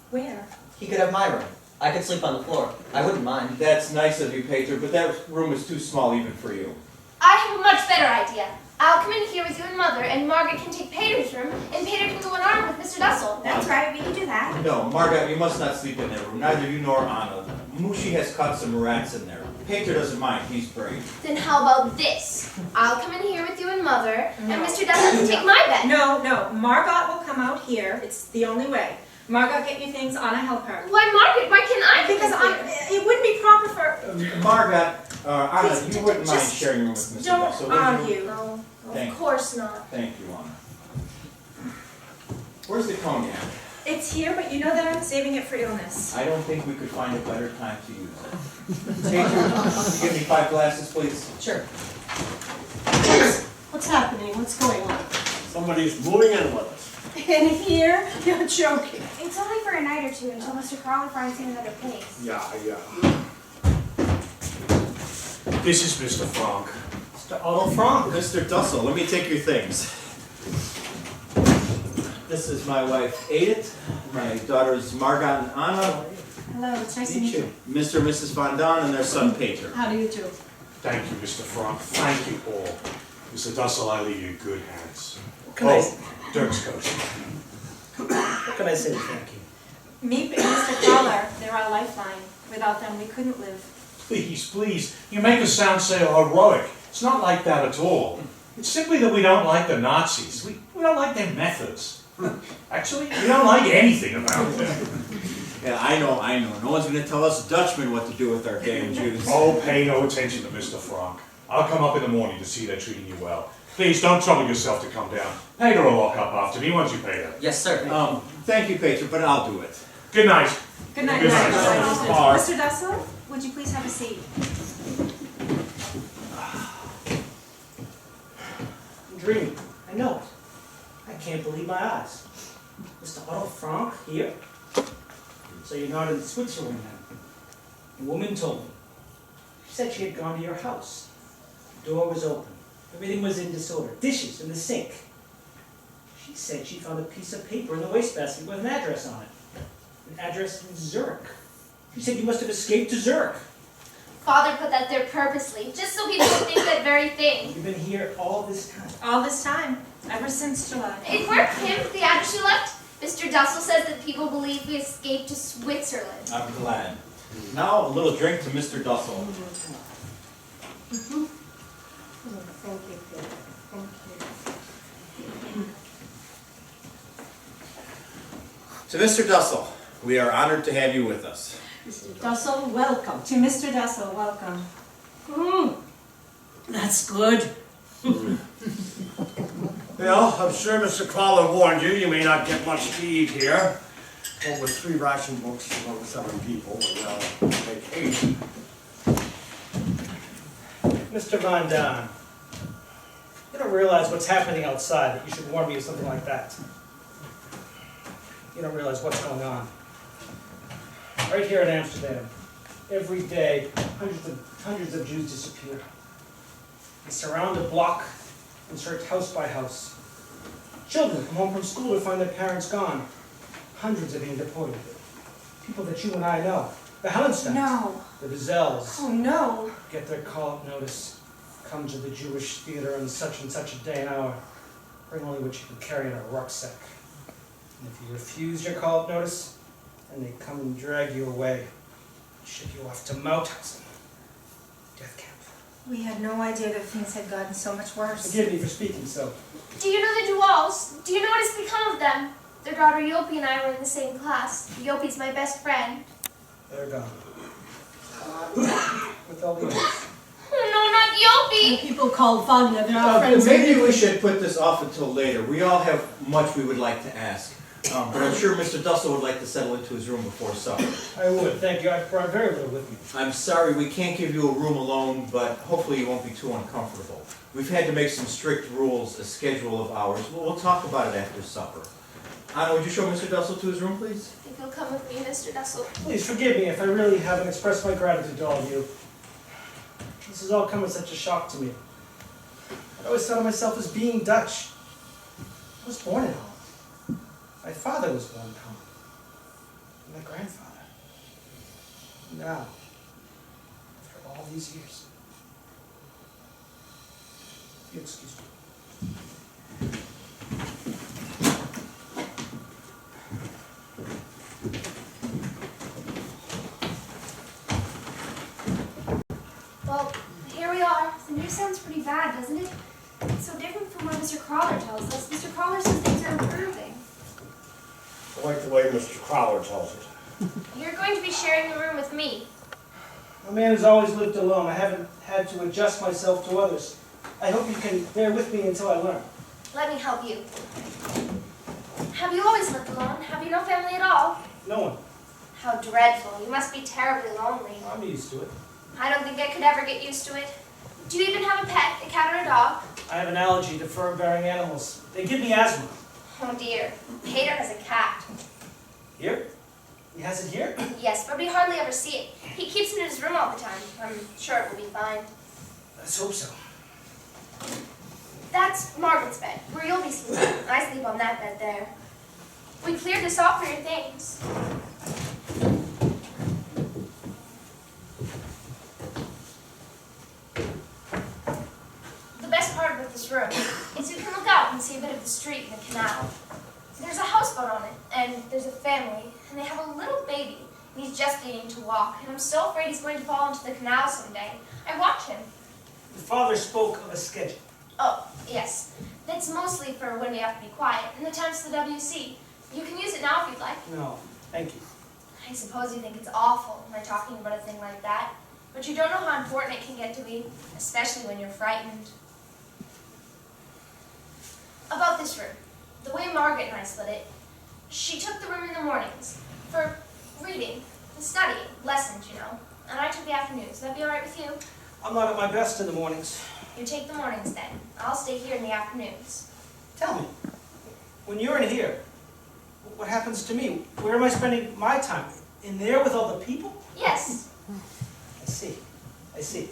Where? He could have my room. I could sleep on the floor. I wouldn't mind. That's nice of you, Peter, but that room is too small even for you. I have a much better idea. I'll come in here with you and Mother, and Margaret can take Peter's room, and Peter can go in our room with Mr. Dussel. That's right, we can do that. No, Margaret, you must not sleep in that room. Neither you nor Anna. Mushi has caught some rats in there. Peter doesn't mind. He's brave. Then how about this? I'll come in here with you and Mother, and Mr. Dussel can take my bed. No, Margot will come out here. It's the only way. Margot, get you things. Anna, help her. Why, Margaret? Why can't I? Because it wouldn't be proper for... Margaret, Anna, Please, you wouldn't mind just sharing a room with Mr. Don't Dussel, would you? argue. No, Thank of you. course not. Thank you, Anna. Where's the cognac? It's here, but you know that I'm saving it for illness. I don't think we could find a better time to use it. Peter, you give me 5 glasses, please? Sure. What's happening? What's going on? Somebody's moving in with us. In here? You're joking. It's only for a night or two until Mr. Crawler finds him another place. Yeah. This is Mr. Frank. Mr. Otto Frank. Mr. Dussel, let me take your things. This is my wife, Edith. My daughters, Margot and Anna. Hello, it's nice to meet you. Mr. and Mrs. Von Don and their son, Peter. How do you do? Thank you, Mr. Frank. Thank you all. Mr. Dussel, I leave you in good hands. Dirk's coach. What can I say thank you? Me and Mr. Crawler, they're our lifeline. Without them, we couldn't live. Please, please. You make us sound so heroic. It's not like that at all. It's simply that we don't like the Nazis. We don't like their methods. Actually, we don't like anything about them. Yeah, I know. No one's going to tell us Dutchmen what to do with our damn Jews. Oh, pay no attention to Mr. Frank. I'll come up in the morning to see they're treating you well. Please, don't trouble yourself to come down. Peter will walk up after me once you pay her. Yes, sir. Thank you, Peter, but I'll do it. Good night. Good night, Good night. Mr. Dussel, would you please have a seat? I'm dreaming. I know it. I can't believe my eyes. Mr. Otto Frank here? So you're not in Switzerland then? A woman told me. She said she had gone to your house. The door was open. Everything was in disorder. Dishes in the sink. She said she found a piece of paper in the wastebasket with an address on it. An address in Zurich. She said you must have escaped to Zurich. Father put that there purposely, just so people would think that very thing. You've been here all this time. All this time, ever since July. It worked, Kim, the address you left. Mr. Dussel says that people believe we escaped to Switzerland. I'm glad. Now, a little drink to Mr. Dussel. Thank you, Peter. Thank you. To Mr. Dussel, we are honored to have you with us. Mr. Dussel, welcome. To Mr. Dussel, welcome. That's good. Well, I'm sure Mr. Crawler warned you. You may not get much to eat here. What with 3 ration books among 7 people, and now vacation. Mr. Von Don, you don't realize what's happening outside, that you should warn me of something like that. You don't realize what's going on. Right here in Amsterdam, every day, hundreds of Jews disappear. They surround a block and search house by house. Children come home from school to find their parents gone. Hundreds are being deported. People that you and I know. The Hellensteins. No. The Vizels. Oh, no. Get their call-up notice. Come to the Jewish theater on such and such a day and hour. Bring only what you can carry in a rucksack. And if you refuse your call-up notice, then they come and drag you away. Ship you off to Mauthausen. Death camp. We had no idea that things had gotten so much worse. Forgive me for speaking so. Do you know the Duals? Do you know what has become of them? Their daughter Yopi and I were in the same class. Yopi's my best friend. They're gone. With all the others. No, not Yopi! People call Vanya, they're our friends. Maybe we should put this off until later. We all have much we would like to ask. But I'm sure Mr. Dussel would like to settle into his room before supper. I would, thank you. I brought very little with me. I'm sorry we can't give you a room alone, but hopefully you won't be too uncomfortable. We've had to make some strict rules, a schedule of hours. We'll talk about it after supper. Anna, would you show Mr. Dussel to his room, please? I think you'll come with me, Mr. Dussel. Please forgive me if I really haven't expressed my gratitude to all of you. This has all come as such a shock to me. I always thought of myself as being Dutch. I was born in Holland. My father was born in Holland. And my grandfather. Now, after all these years, if you excuse me. Well, here we are. The news sounds pretty bad, doesn't it? It's so different from what Mr. Crawler tells us. Mr. Crawler says things are improving. I like the way Mr. Crowler tells it. You're going to be sharing the room with me. A man who's always lived alone. I haven't had to adjust myself to others. I hope you can bear with me until I learn. Let me help you. Have you always lived alone? Have you no family at all? No one. How dreadful. You must be terribly lonely. I'm used to it. I don't think I could ever get used to it. Do you even have a pet, a cat or a dog? I have an allergy to fur-bearing animals. They give me asthma. Oh dear. Peter has a cat. Here? He has it here? Yes, but we hardly ever see it. He keeps it in his room all the time. I'm sure it will be fine. Let's hope so. That's Margaret's bed, where you'll be sleeping. I sleep on that bed there. We cleared this off for your things. The best part about this room is you can look out and see a bit of the street and the canal. There's a houseboat on it, and there's a family, and they have a little baby, and he's just beginning to walk, and I'm so afraid he's going to fall into the canal someday. I watch him. The father spoke of a schedule. Oh, yes. That's mostly for when we have to be quiet, and the time's the WC. You can use it now if you'd like. No, thank you. I suppose you think it's awful, my talking about a thing like that, but you don't know how important it can get to be, especially when you're frightened. About this room. The way Margaret and I split it, she took the room in the mornings for reading and studying, lessons, you know, and I took the afternoons. Would that be all right with you? I'm not at my best in the mornings. You take the mornings then. I'll stay here in the afternoons. Tell me, when you're in here, what happens to me? Where am I spending my time? In there with all the people? Yes. I see.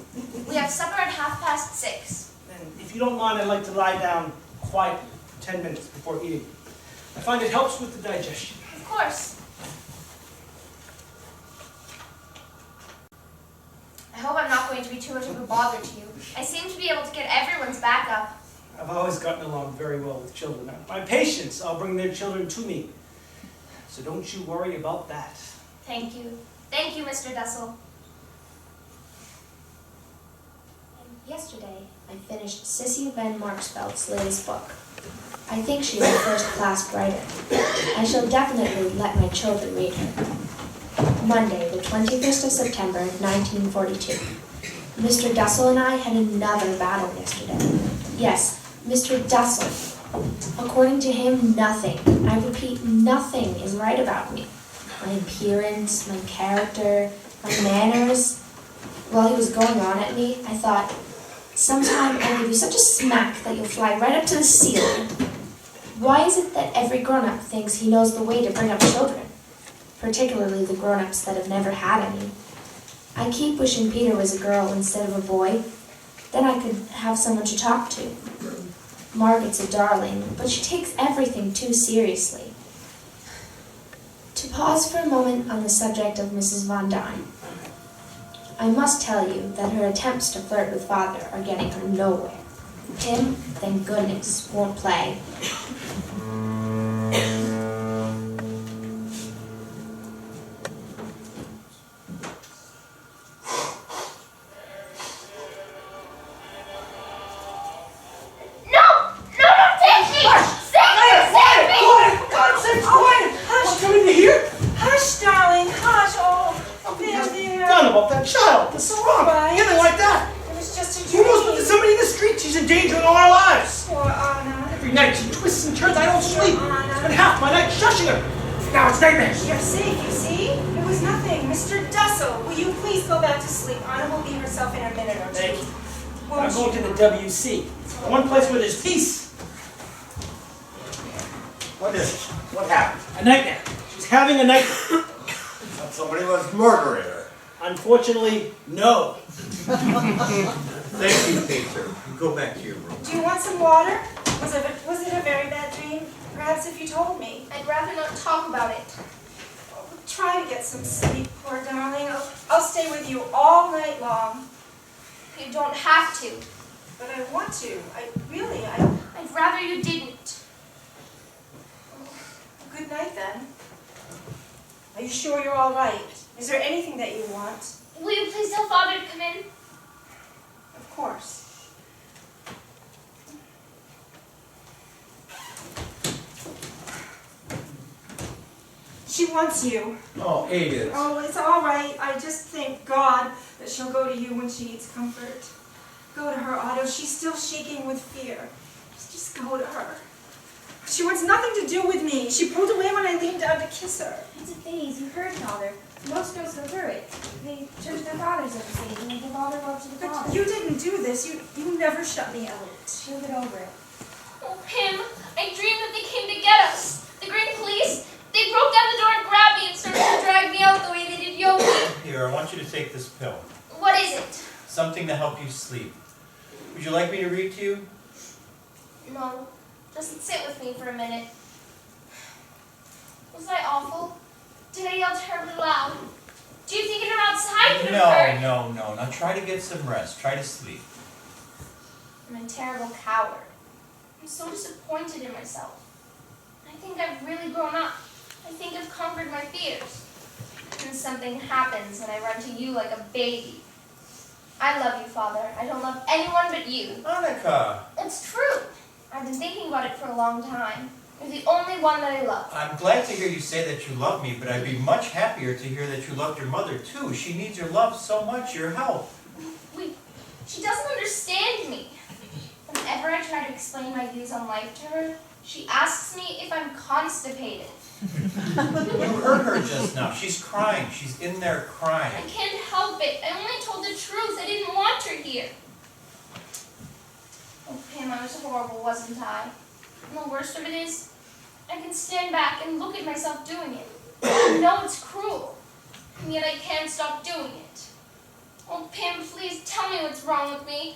We have supper at 6:30. And if you don't mind, I'd like to lie down quietly for 10 minutes before eating. I find it helps with the digestion. Of course. I hope I'm not going to be too much of a bother to you. I seem to be able to get everyone's back up. I've always gotten along very well with children. My patients, I'll bring their children to me. So don't you worry about that. Thank you. Thank you, Mr. Dussel. Yesterday, I finished Sissy Van Marksveld's latest book. I think she's a first-class writer. I shall definitely let my children read her. Monday, the 21st of September, 1942. Mr. Dussel and I had another battle yesterday. Yes, Mr. Dussel. According to him, nothing, I repeat, nothing is right about me. My appearance, my character, my manners. While he was going on at me, I thought, sometime I'll give you such a smack that you'll fly right up to the ceiling. Why is it that every grown-up thinks he knows the way to bring up children? Particularly the grown-ups that have never had any. I keep wishing Peter was a girl instead of a boy. Then I could have someone to talk to. Margaret's a darling, but she takes everything too seriously. To pause for a moment on the subject of Mrs. Von Dyne, I must tell you that her attempts to flirt with Father are getting her nowhere. Tim, thank goodness, won't play. You're safe, you see? It was nothing. Mr. Dussel, will you please go back to sleep? Anna will be herself in a minute or two. Thank you. I'm going to the WC. The one place where there's peace. What is it? What happened? A nightmare. She's having a nightmare. Thought somebody was murdering her. Unfortunately, no. Thank you, Peter. Go back to your room. Do you want some water? Was it a very bad dream? Perhaps if you told me. I'd rather not talk about it. Oh, try to get some sleep, poor darling. I'll stay with you all night long. You don't have to. But I want to. I'd rather you didn't. Good night, then. Are you sure you're all right? Is there anything that you want? Will you please tell Father to come in? Of course. She wants you. Oh, Edith. Oh, it's all right. I just thank God that she'll go to you when she needs comfort. Go to her, Otto. She's still shaking with fear. Just go to her. She wants nothing to do with me. She pulled away when I leaned down to kiss her. It's a phase. You heard Father. Most girls go through it. They turn to their fathers every phase and they give all their love to the But father. you didn't do this. You never shut me out. She'll get over it. Oh, Pim, I dreamed that they came to get us. The Green Police. They broke down the door and grabbed me and started to drag me out the way they did Yogi. Here, I want you to take this pill. What is it? Something to help you sleep. Would you like me to read to you? No, just sit with me for a minute. Was I awful? Did I yell terribly loud? Do you think I'm outside could have heard? No. Now try to get some rest. Try to sleep. I'm a terrible coward. I'm so disappointed in myself. I think I've really grown up. I think I've conquered my fears. And something happens and I run to you like a baby. I love you, Father. I don't love anyone but you. Annika! It's true. I've been thinking about it for a long time. You're the only one that I love. I'm glad to hear you say that you love me, but I'd be much happier to hear that you loved your mother too. She needs your love so much, your help. She doesn't understand me. Whenever I try to explain my views on life to her, she asks me if I'm constipated. You heard her just now. She's crying. She's in there crying. I can't help it. I only told the truth. I didn't want her here. Oh, Pam, I was horrible, wasn't I? And the worst of it is, I can stand back and look at myself doing it. I know it's cruel, and yet I can't stop doing it. Oh, Pam, please tell me what's wrong with me.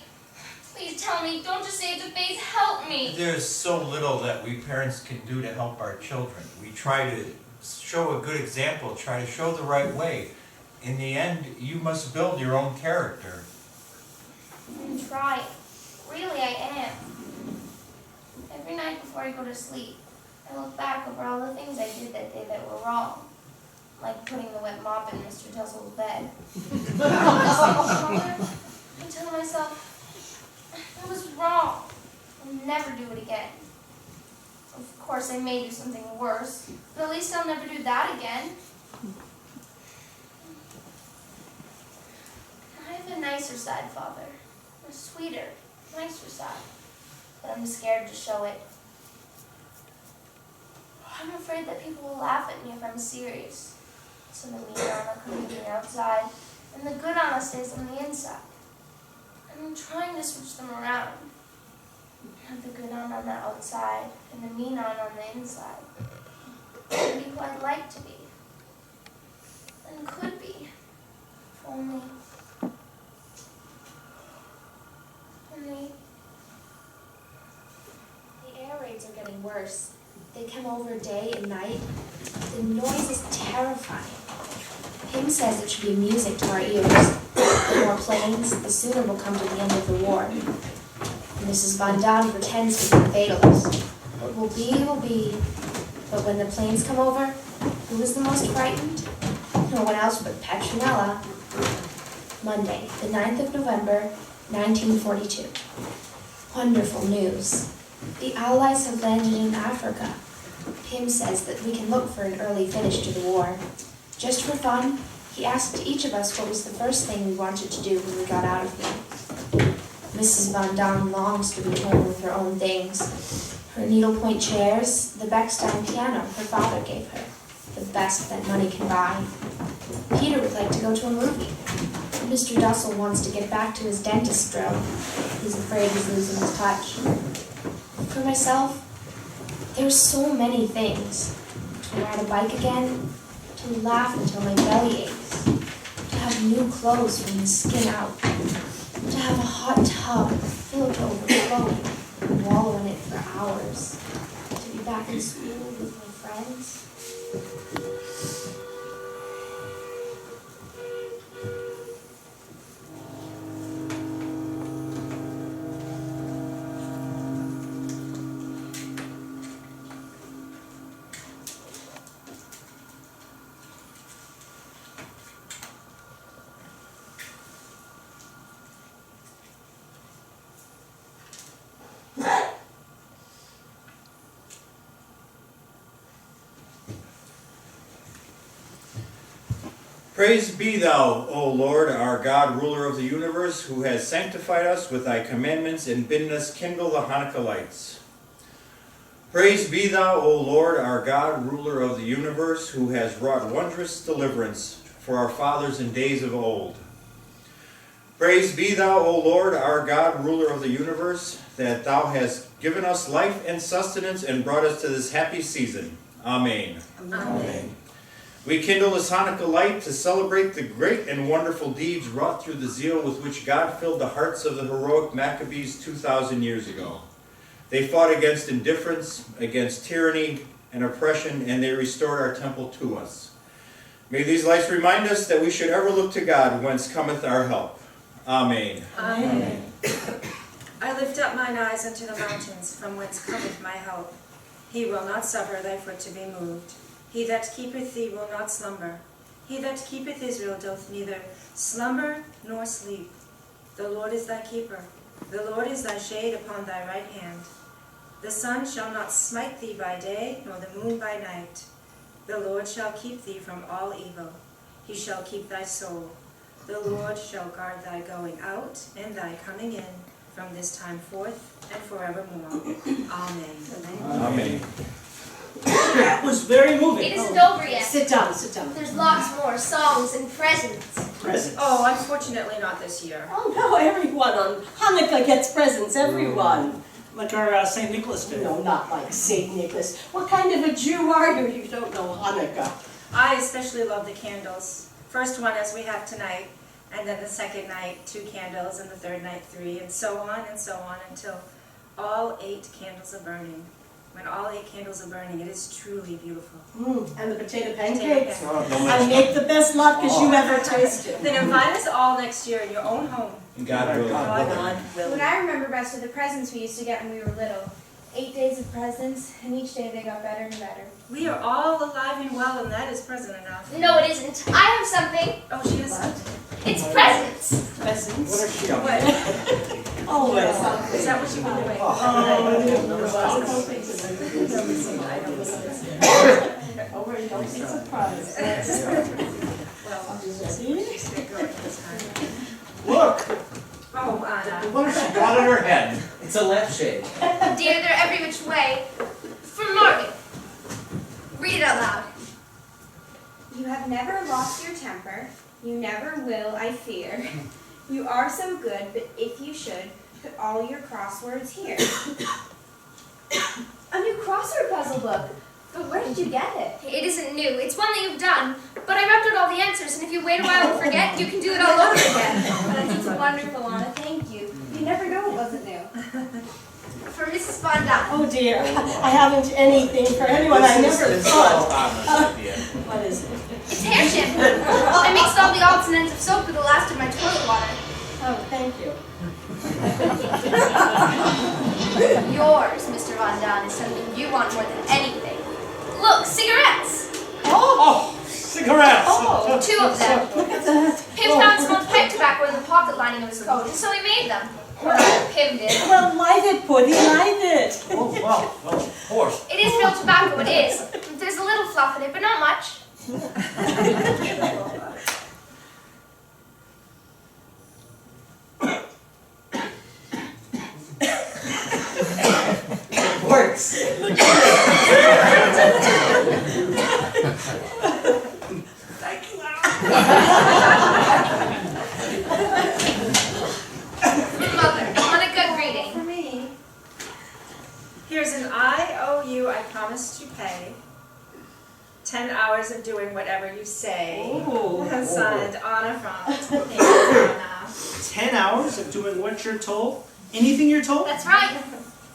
Please tell me. Don't just say it's a phase. Help me. There's so little that we parents can do to help our children. We try to show a good example, try to show the right way. In the end, you must build your own character. I'm trying. Really, I am. Every night before I go to sleep, I look back over all the things I did that day that were wrong. Like putting the wet mop in Mr. Tussle's bed. I tell myself, I was wrong. I'll never do it again. Of course, I may do something worse, but at least I'll never do that again. I have a nicer side, Father. A sweeter, nicer side. But I'm scared to show it. I'm afraid that people will laugh at me if I'm serious. So the mean Anna comes from the outside, and the good Anna stays on the inside. And I'm trying to switch them around. Have the good Anna on the outside, and the mean Anna on the inside. And be who I'd like to be. And could be. If only... The air raids are getting worse. They come over day and night. The noise is terrifying. Pim says it should be music to our ears. The more planes, the sooner we'll come to the end of the war. Mrs. Von Dahn pretends to be a fatalist. What will be, will be. But when the planes come over, who is the most frightened? No one else but Petronella. Monday, the 9th of November, 1942. Wonderful news. The Allies have landed in Africa. Pim says that we can look for an early finish to the war. Just for fun, he asked each of us what was the first thing we wanted to do when we got out of here. Mrs. Von Dahn longs to be home with her own things. Her needlepoint chairs, the Bechstein piano her father gave her, the best that money can buy. Peter would like to go to a movie. Mr. Dussel wants to get back to his dentist drill. He's afraid he's losing his touch. For myself, there's so many things. To ride a bike again, to laugh until my belly aches, to have new clothes from the skin out, to have a hot tub filled to overflowing and wallow in it for hours, to be back in school with my friends. Praise be thou, O Lord, our God, ruler of the universe, who has sanctified us with thy commandments and bidden us kindle the Hanukkah lights. Praise be thou, O Lord, our God, ruler of the universe, who has wrought wondrous deliverance for our fathers in days of old. Praise be thou, O Lord, our God, ruler of the universe, that thou hast given us life and sustenance and brought us to this happy season. Amen. Amen. We kindle this Hanukkah light to celebrate the great and wonderful deeds wrought through the zeal with which God filled the hearts of the heroic Maccabees 2,000 years ago. They fought against indifference, against tyranny and oppression, and they restored our temple to us. May these lights remind us that we should ever look to God, whence cometh our help. Amen. Amen. I lift up mine eyes unto the mountains, from whence cometh my help. He will not suffer thy foot to be moved. He that keepeth thee will not slumber. He that keepeth Israel doth neither slumber nor sleep. The Lord is thy keeper. The Lord is thy shade upon thy right hand. The sun shall not smite thee by day, nor the moon by night. The Lord shall keep thee from all evil. He shall keep thy soul. The Lord shall guard thy going out and thy coming in from this time forth and forevermore. Amen. Amen. That was very moving. It isn't over yet. Sit down, sit down. There's lots more songs and presents. Presents. Oh, unfortunately not this year. Oh no, everyone on Hanukkah gets presents, everyone. Like our St. Nicholas Day. No, not like St. Nicholas. What kind of a Jew are you? You don't know Hanukkah. I especially love the candles. First one as we have tonight, and then the second night 2 candles, and the third night 3, and so on until all 8 candles are burning. When all 8 candles are burning, it is truly beautiful. And the potato Potato pancakes. pancakes. I make the best latkes you ever tasted. Then invite us all next year in your own home. God willing. God willing. What I remember best are the presents we used to get when we were little. 8 days of presents, and each day they got better and better. We are all alive and well, and that is present enough. No, it isn't. I have something. Oh, she has something. It's presents. Presents. What are she up What? to? Always. Is that what you've been doing? Oh, where you don't be surprised. Well, See? stay going this time. Look, Oh, Anna. what has she got in her head? It's a lampshade. Dear, they're every which way. From Morgan. Read it out loud. You have never lost your temper. You never will, I fear. You are so good, but if you should, put all your crosswords here. A new crossword puzzle book. But where did you get it? It isn't new. It's one that you've done. But I wrapped out all the answers, and if you wait a while and forget, you can do it all over again. That's wonderful, Anna. Thank you. You never know it wasn't new. For Mrs. Von Dunn. Oh dear, I haven't anything for anyone I never thought. What is it? It's hair shampoo. I mixed all the odds and ends of soap with the last of my toilet water. Oh, thank you. Yours, Mr. Von Dunn, is something you want more than anything. Look, cigarettes. Oh, cigarettes! Oh, 2 of them. look at that. Pim found smoked pipe tobacco in the pocket lining of his coat, and so he made them. Or rather, Pim did. Well, light it, Putty, light it. Oh, well, of course. It is real tobacco, it is. There's a little fluff in it, but not much. It works. Mother, on a good reading. For me. Here's an IOU I promise to pay. 10 hours of doing whatever you say. Ooh. Signed, Anna Frank. Thank you, Anna. 10 hours of doing what you're told? Anything you're told? That's right.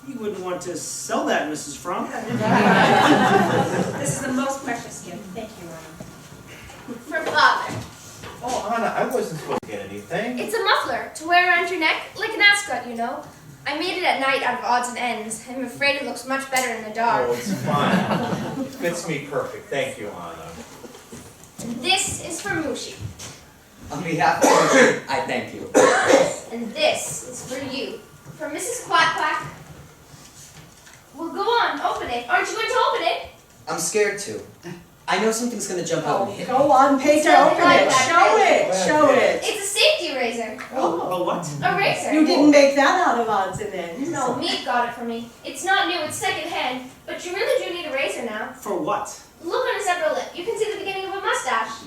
You wouldn't want to sell that, Mrs. Frank. This is the most precious gift. Thank you, Anna. For Father. Oh, Anna, I wasn't supposed to get anything. It's a muffler to wear around your neck, like an ascot, you know. I made it at night out of odds and ends. I'm afraid it looks much better in the dark. Oh, it's fine. It fits me perfect. Thank you, Anna. And this is for Mushi. On behalf of you, I thank you. And this is for you. For Mrs. Quack Quack. Well, go on, open it. Aren't you going to open it? I'm scared to. I know something's gonna jump out and hit me. Go on, Peter, open it. Show it, show it. It's a safety razor. Oh, what? A razor. You didn't make that out of odds and ends. No, Meat got it for me. It's not new, it's secondhand. But you really do need a razor now. For what? Look on his upper lip. You can see the beginning of a mustache.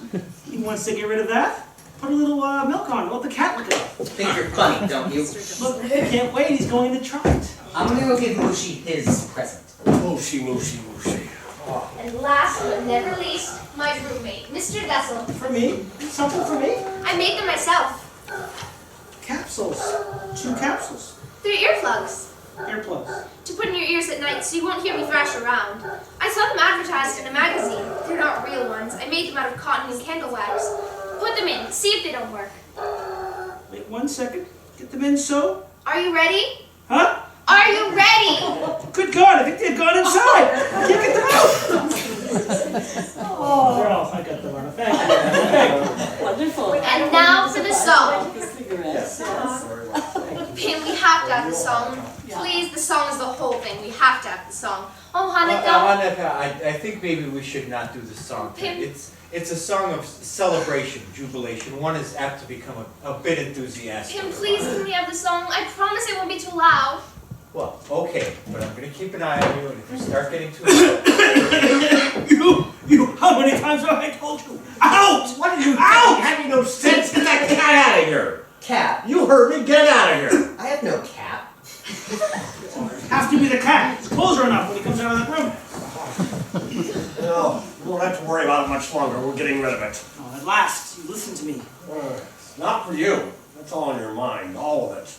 He wants to get rid of that? Put a little milk on it. Let the cat look it up. Think you're funny, don't you? Look, I can't wait. He's going to try it. I'm gonna go give Mushi his present. Moosey, moosey, moosey. And last but never least, my roommate, Mr. Dessel. For me? Something for me? I made them myself. Capsules. 2 capsules. They're earplugs. Earplugs. To put in your ears at night so you won't hear me thrash around. I saw them advertised in a magazine. They're not real ones. I made them out of cotton and candle wax. Put them in. See if they don't work. Wait 1 second. Get them in so? Are you ready? Huh? Are you ready? Good God, I think they've gone inside. I can't get them out. Oh, they're all, I got them on. Thank you. Wonderful. And now for the song. Cigarettes. Pim, we have to have the song. Please, the song is the whole thing. We have to have the song. Oh, Hanukkah. Hanukkah, I think maybe we should not do the song. Pim. It's a song of celebration, jubilation. One is apt to become a bit enthusiastic. Pim, please, can we have the song? I promise it won't be too loud. Well, okay, but I'm going to keep an eye on you, and if you start getting too loud... You, how many times have I told you? Out! What are you doing? Out! Have you no sense? Get that cat out of here! Cap. You heard me, get out of here! I have no cap. Have to be the cat. His clothes are enough when he comes out of that room. No, we won't have to worry about it much longer. We're getting rid of it. Oh, at last, you listen to me. It's not for you. That's all in your mind, all of it.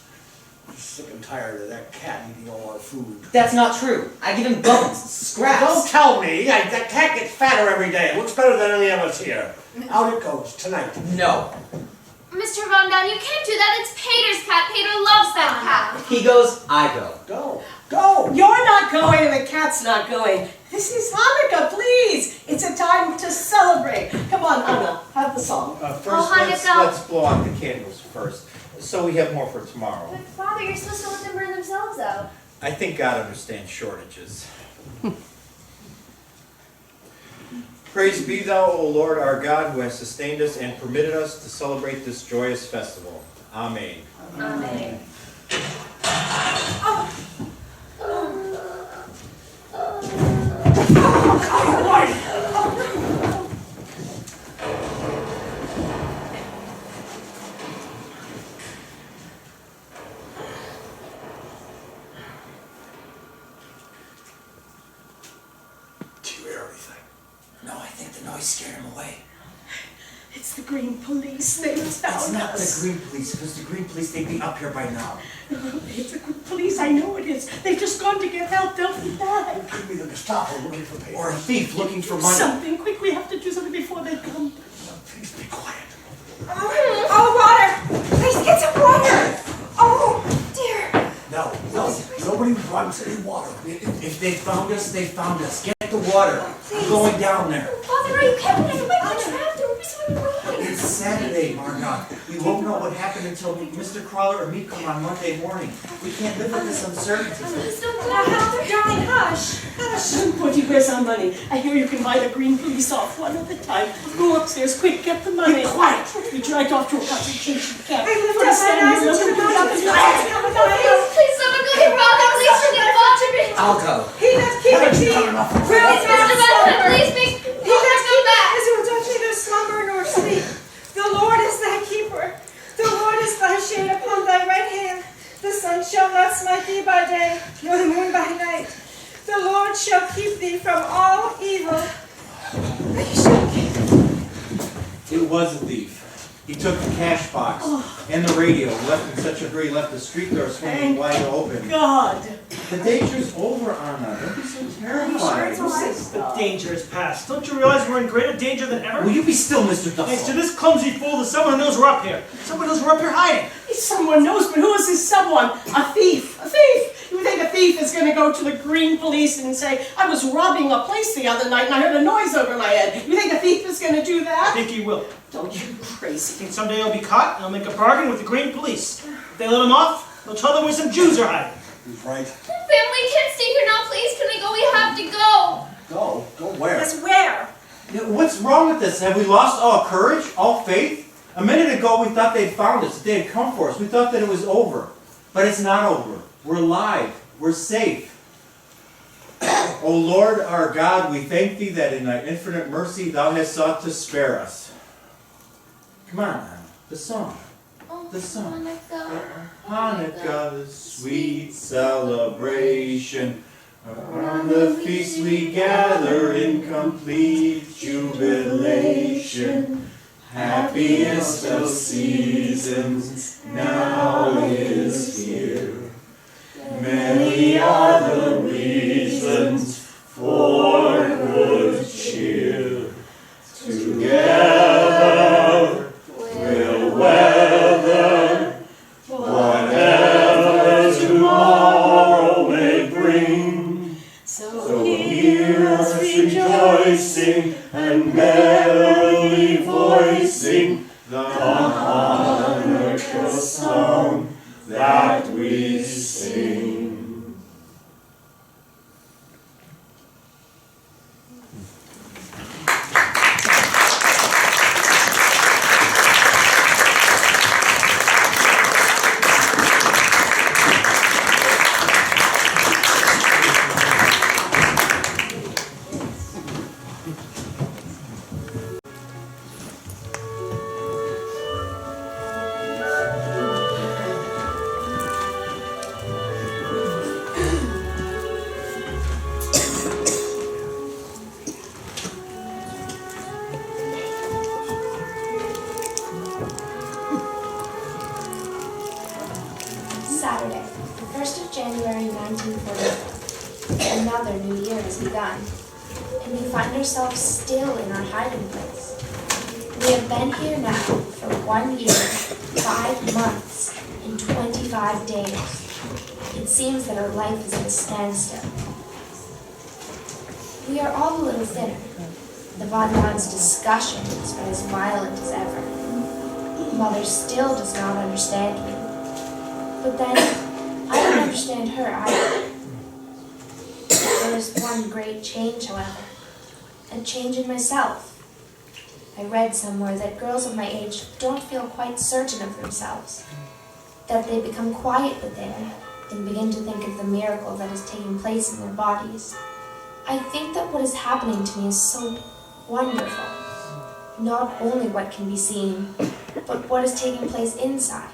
I'm sick and tired of that cat eating all our food. That's not true. I give him bones, scraps. Don't tell me! That cat gets fatter every day. It looks better than any of us here. Out it goes, tonight. No. Mr. Von Down, you can't do that. It's Pater's cat. Pater loves that cat. He goes, I go. Go. Go! You're not going and the cat's not going. This is Hanukkah, please. It's a time to celebrate. Come on, Anna, have the song. First, Hanukkah. let's blow out the candles first, so we have more for tomorrow. But Father, you're supposed to let them burn themselves out. I think God understands shortages. Praise be thou, O Lord our God, who has sustained us and permitted us to celebrate this joyous festival. Amen. Amen. Do you hear anything? No, I think the noise scared him away. It's the green police. They found It's not the us. green police, because the green police, they'd be up here by now. It's the green police. I know it is. They've just gone to get help. They'll be back. It could be the Gestapo looking for papers. Or a thief looking for Do money. something quick. We have to do something before they come. Please be quiet. Oh, water! Please get some water! Oh, dear. No, nobody runs any water. If they found us, they found us. Get the water. I'm going down there. Father, are you kidding me? I might be trapped. There will be so many ways. It's Saturday, Margot. We won't know what happened until Mr. Crawler or me come on Monday morning. We can't live with this uncertainty. Please don't go. Darling, hush. Hush. Porty, where's our money? I hear you can buy the green police off one at a time. Go upstairs, quick, get the money. Quiet! We dragged off to a concentration camp. I lift Put up us my down eyes here, into the let me mountains. get up and Please, someone go get Father. Please forget Father. I'll go. He left Kimberly. Please, Mr. Benson, please make He left come back. Kimberly who don't neither slumber nor sleep. The Lord is thy keeper. The Lord is thy shade upon thy right hand. The sun shall not smite thee by day, nor the moon by night. The Lord shall keep thee from all evil. He shall keep It was a thief. He took the cash box and the radio, left in such a hurry, left the street door swinging wide open. God. The danger's over, Anna. Don't be so terrified. The danger is past. Don't you realize we're in greater danger than ever? Will you be still, Mr. Thanks to Duffel? this clumsy fool, there's someone who knows we're up here. Someone knows we're up here hiding. Someone knows, but who is this someone? A thief. A thief. You think a thief is going to go to the green police and say, I was robbing a place the other night and I heard a noise over my head. You think a thief is going to do I that? think he will. Don't you I crazy. think someday he'll be caught and he'll make a bargain with the green police. If they let him off, they'll tell them where some Jews are hiding. He's right. Family can't stay here now. Please, can we go? We have to go. Go? Go where? us where? What's wrong with this? Have we lost all courage, all faith? A minute ago, we thought they'd found us, that they had come for us. We thought that it was over. But it's not over. We're alive. We're safe. O Lord our God, we thank thee that in thy infinite mercy thou hast sought to spare us. Come on, Anna. The song. The song. Hanukkah, sweet celebration. Around the feast we gather in complete jubilation. Happiest of seasons now is here. Many are the reasons for good cheer. Together we'll weather whatever tomorrow may bring. So hear us rejoicing and merrily voicing the harmonious song that we sing. Saturday, the 1st of January 1944. Another new year has begun, and we find ourselves still in our hiding place. We have been here now for 1 year, 5 months, and 25 days. It seems that our life is at a standstill. We are all a little thinner. The Von Braun's discussions are as violent as ever. Mother still does not understand me. But then, I don't understand her either. There is one great change, however. A change in myself. I read somewhere that girls of my age don't feel quite certain of themselves. That they become quiet within and begin to think of the miracle that is taking place in their bodies. I think that what is happening to me is so wonderful. Not only what can be seen, but what is taking place inside.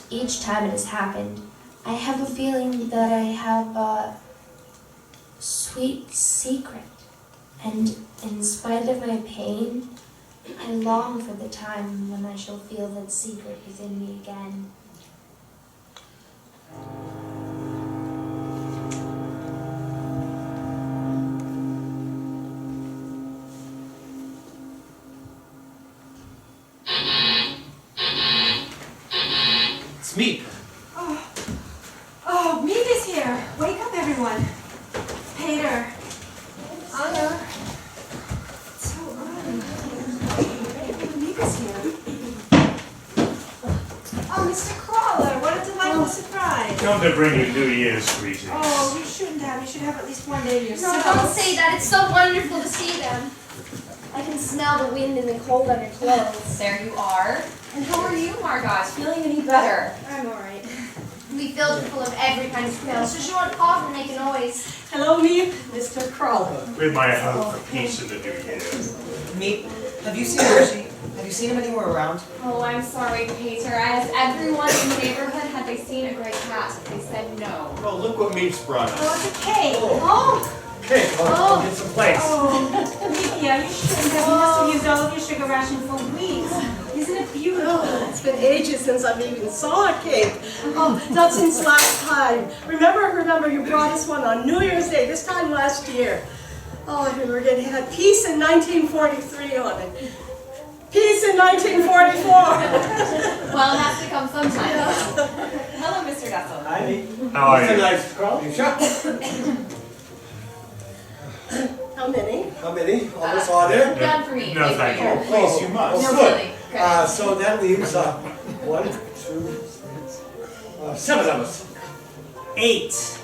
Each time it has happened, I have a feeling that I have a sweet secret. And in spite of my pain, I long for the time when I shall feel that secret within me again. It's me. Oh, Mead is here. Wake up, everyone. Peter. Anna. It's so early. Mead is here. Oh, Mr. Crawler, what a delightful surprise. Come to bring you New Year's greetings. Oh, you shouldn't have. You should have at least one day to No, yourself. don't say that. It's so wonderful to see them. I can smell the wind and the cold on your clothes. There you are. And how are you, Margot? Feeling any better? I'm alright. We filled it full of every kind of smell, so she won't cough and make a noise. Hello, me, Mr. Crawler. With my hope for peace in the new year. Meat, have you seen Hershey? Have you seen him anywhere around? Oh, I'm sorry, Peter. I asked everyone in the neighborhood had they seen a gray cat. They said no. Oh, look what Meats brought us. Oh, it's a cake. Oh. Okay, I'll get some plates. Oh, Media, you shouldn't have. You must have used all of your sugar ration for weeks. Isn't it beautiful? Oh, it's been ages since I've even saw a cake. Oh, not since last time. Remember, you brought us one on New Year's Day, this time last year. Oh, I remember it had peace in 1943 on it. Peace in 1944. Well, it has to come sometime. Hello, Mr. Dussel. Hi, Mead. How are you? Nice crowd. How many? How many? Almost all there? None for me. No, thank you. Please, you must. No, good. really. So that leaves 1, 2, 3, 7 of us. 8.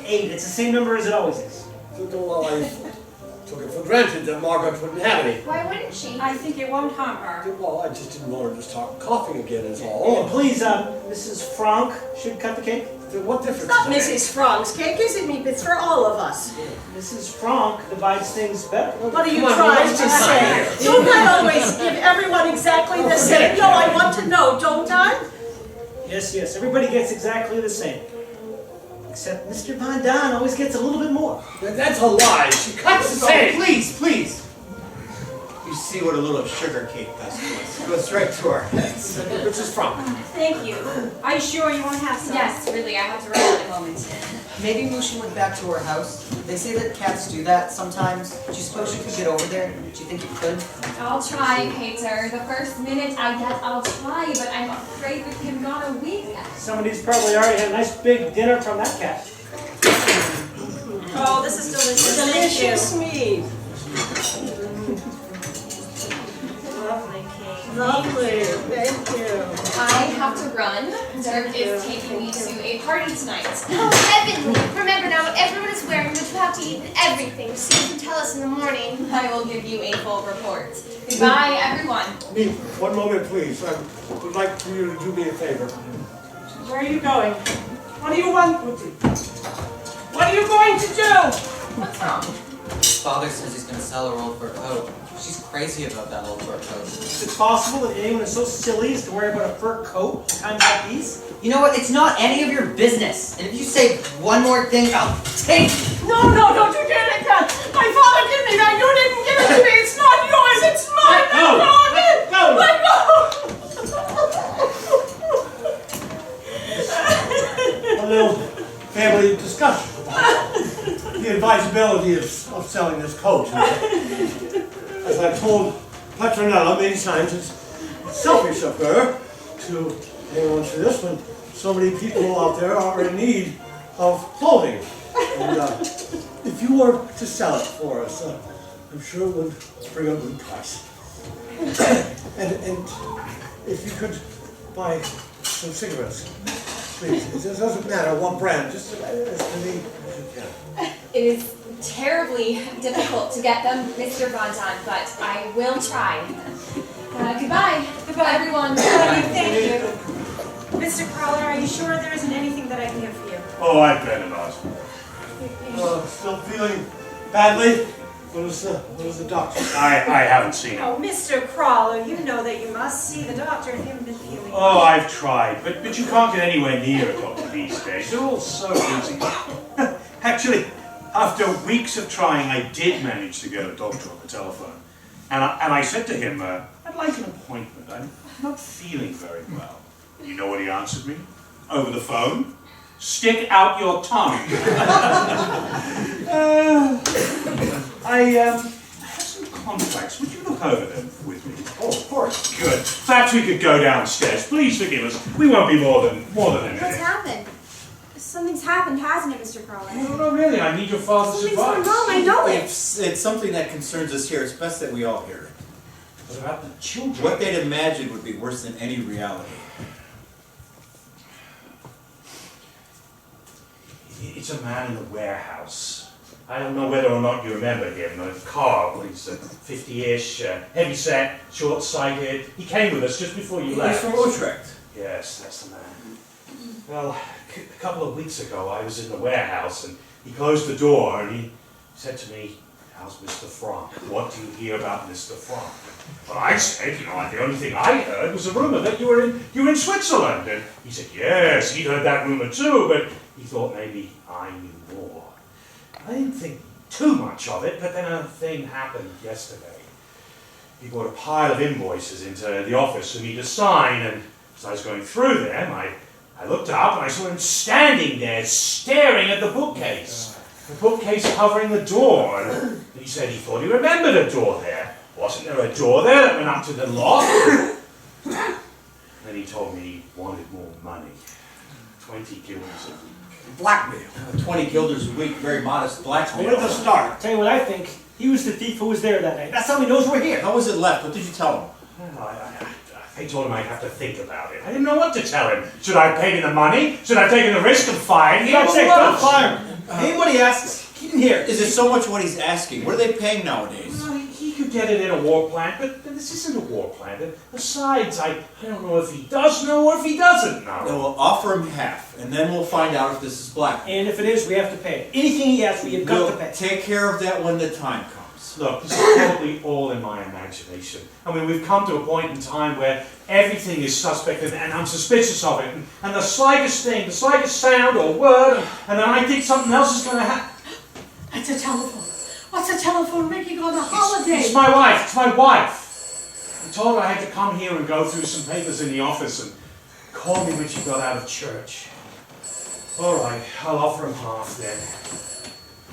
8. It's the same number as it always is. Well, I took it for granted that Margaret wouldn't have any. Why wouldn't she? I think it won't harm her. Well, I just didn't want her to start coughing again is And all. please, Mrs. Frank should cut the cake. What difference It's not does it Mrs. Frank's cake, is it, me? It's for all of us. Mrs. Frank divides things better. What are you Come on, trying let's to just say? here. Don't I always give everyone exactly the same? No, I want to know, don't I? Yes, everybody gets exactly the same. Except Mr. Von Don always gets a little bit more. That's a lie. She cuts the Oh, same. please, please. You see what a little sugar cake does to us. It goes right to our heads. Mrs. Frank. Thank you. Are you sure you won't have some? Yes, really, I have to run in a moment. Maybe Musha went back to her house. They say that cats do that sometimes. Do you suppose you could get over there? Do you think you could? I'll try, Peter. The first minute I get, I'll try, but I'm afraid with him gone a week. Somebody's probably already had a nice big dinner from that cat. Oh, this is delicious. Delicious meat. Lovely cake. Lovely, thank you. I have to run. Dirk is taking me to a party tonight. Oh, heavenly! Remember now what everyone is wearing, but you have to eat everything, so you can tell us in the morning. I will give you a full report. Goodbye, everyone. Me, one moment, please. I would like for you to do me a favor. Where are you going? What do you want? What are you going to do? What's wrong? Father says he's gonna sell her old fur coat. She's crazy about that old fur coat. Is it possible that anyone is so silly as to worry about a fur coat times like these? You know what? It's not any of your business. And if you say one more thing, I'll take you. No, don't you dare take that! My father gave me that! You didn't give it to me! It's not yours! It's mine! Let go! A little family discussion about the advisability of selling this coat. As I've told Petronella many times, it's selfish of her to hang on to this when so many people out there are in need of clothing. And if you were to sell it for us, I'm sure it would bring a good price. and if you could buy some cigarettes, please. It doesn't matter what brand, just as many as you can. It is terribly difficult to get them, Mr. Von Don, but I will try. Goodbye. Goodbye, everyone. Thank you. Mr. Crawler, are you sure there isn't anything that I can get for you? Oh, I'd better not. Still feeling badly? What was the doctor? I haven't seen him. Oh, Mr. Crawler, you know that you must see the doctor and him been feeling. Oh, I've tried, but you can't get anywhere near a doctor these days. They're all so busy. Actually, after weeks of trying, I did manage to get a doctor on the telephone. And I said to him, I'd like an appointment. I'm not feeling very well. You know what he answered me? Over the phone? Stick out your tongue. I have some contracts. Would you look over them with me? Oh, of course. Good. Perhaps we could go downstairs. Please forgive us. We won't be more than a minute. What's happened? Something's happened, hasn't it, Mr. Crawler? No, really. I need your father's Something's advice. gone wrong, I know it. It's something that concerns us here. It's best that we all hear it. What about the children? What they'd imagine would be worse than any reality. It's a man in the warehouse. I don't know whether or not you remember him. Carl, he's 50-ish, heavy-set, short-sighted. He came with us just before you He's left. from Utrecht. Yes, that's the man. Well, a couple of weeks ago, I was in the warehouse, and he closed the door, and he said to me, "How's Mr. Frank? What do you hear about Mr. Frank?" Well, I said, the only thing I heard was a rumor that you were in Switzerland. And he said, yes, he'd heard that rumor too, but he thought maybe I knew more. I didn't think too much of it, but then a thing happened yesterday. He brought a pile of invoices into the office for me to sign, and as I was going through them, I looked up and I saw him standing there staring at the bookcase. The bookcase covering the door. And he said he thought he remembered a door there. Wasn't there a door there that went up to the loft? Then he told me he wanted more money. 20 guilders a week. Blackmail. 20 guilders a week, very modest blackmail. Where did the start? Tell you what I think. He was the thief who was there that night. That's how he knows we're here. How was it left? What did you tell him? Well, I told him I'd have to think about it. I didn't know what to tell him. Should I have paid him the money? Should I have taken the risk of firing him? Don't fire him. Anybody asks, keep him here. Is it so much what he's asking? What are they paying nowadays? Well, he could get it in a war plant, but this isn't a war plant. And besides, I don't know if he does know or if he doesn't know. Then we'll offer him half, and then we'll find out if this is blackmail. And if it is, we have to pay it. Anything he asks, we have got to pay. Take care of that when the time comes. Look, this is probably all in my imagination. I mean, we've come to a point in time where everything is suspect and I'm suspicious of it. And the slightest thing, the slightest sound or word, and then I think something else is going to happen. It's a telephone. What's a telephone ringing on a holiday? It's my wife. It's my wife. I told her I had to come here and go through some papers in the office and call me when she got out of church. All right, I'll offer him half then.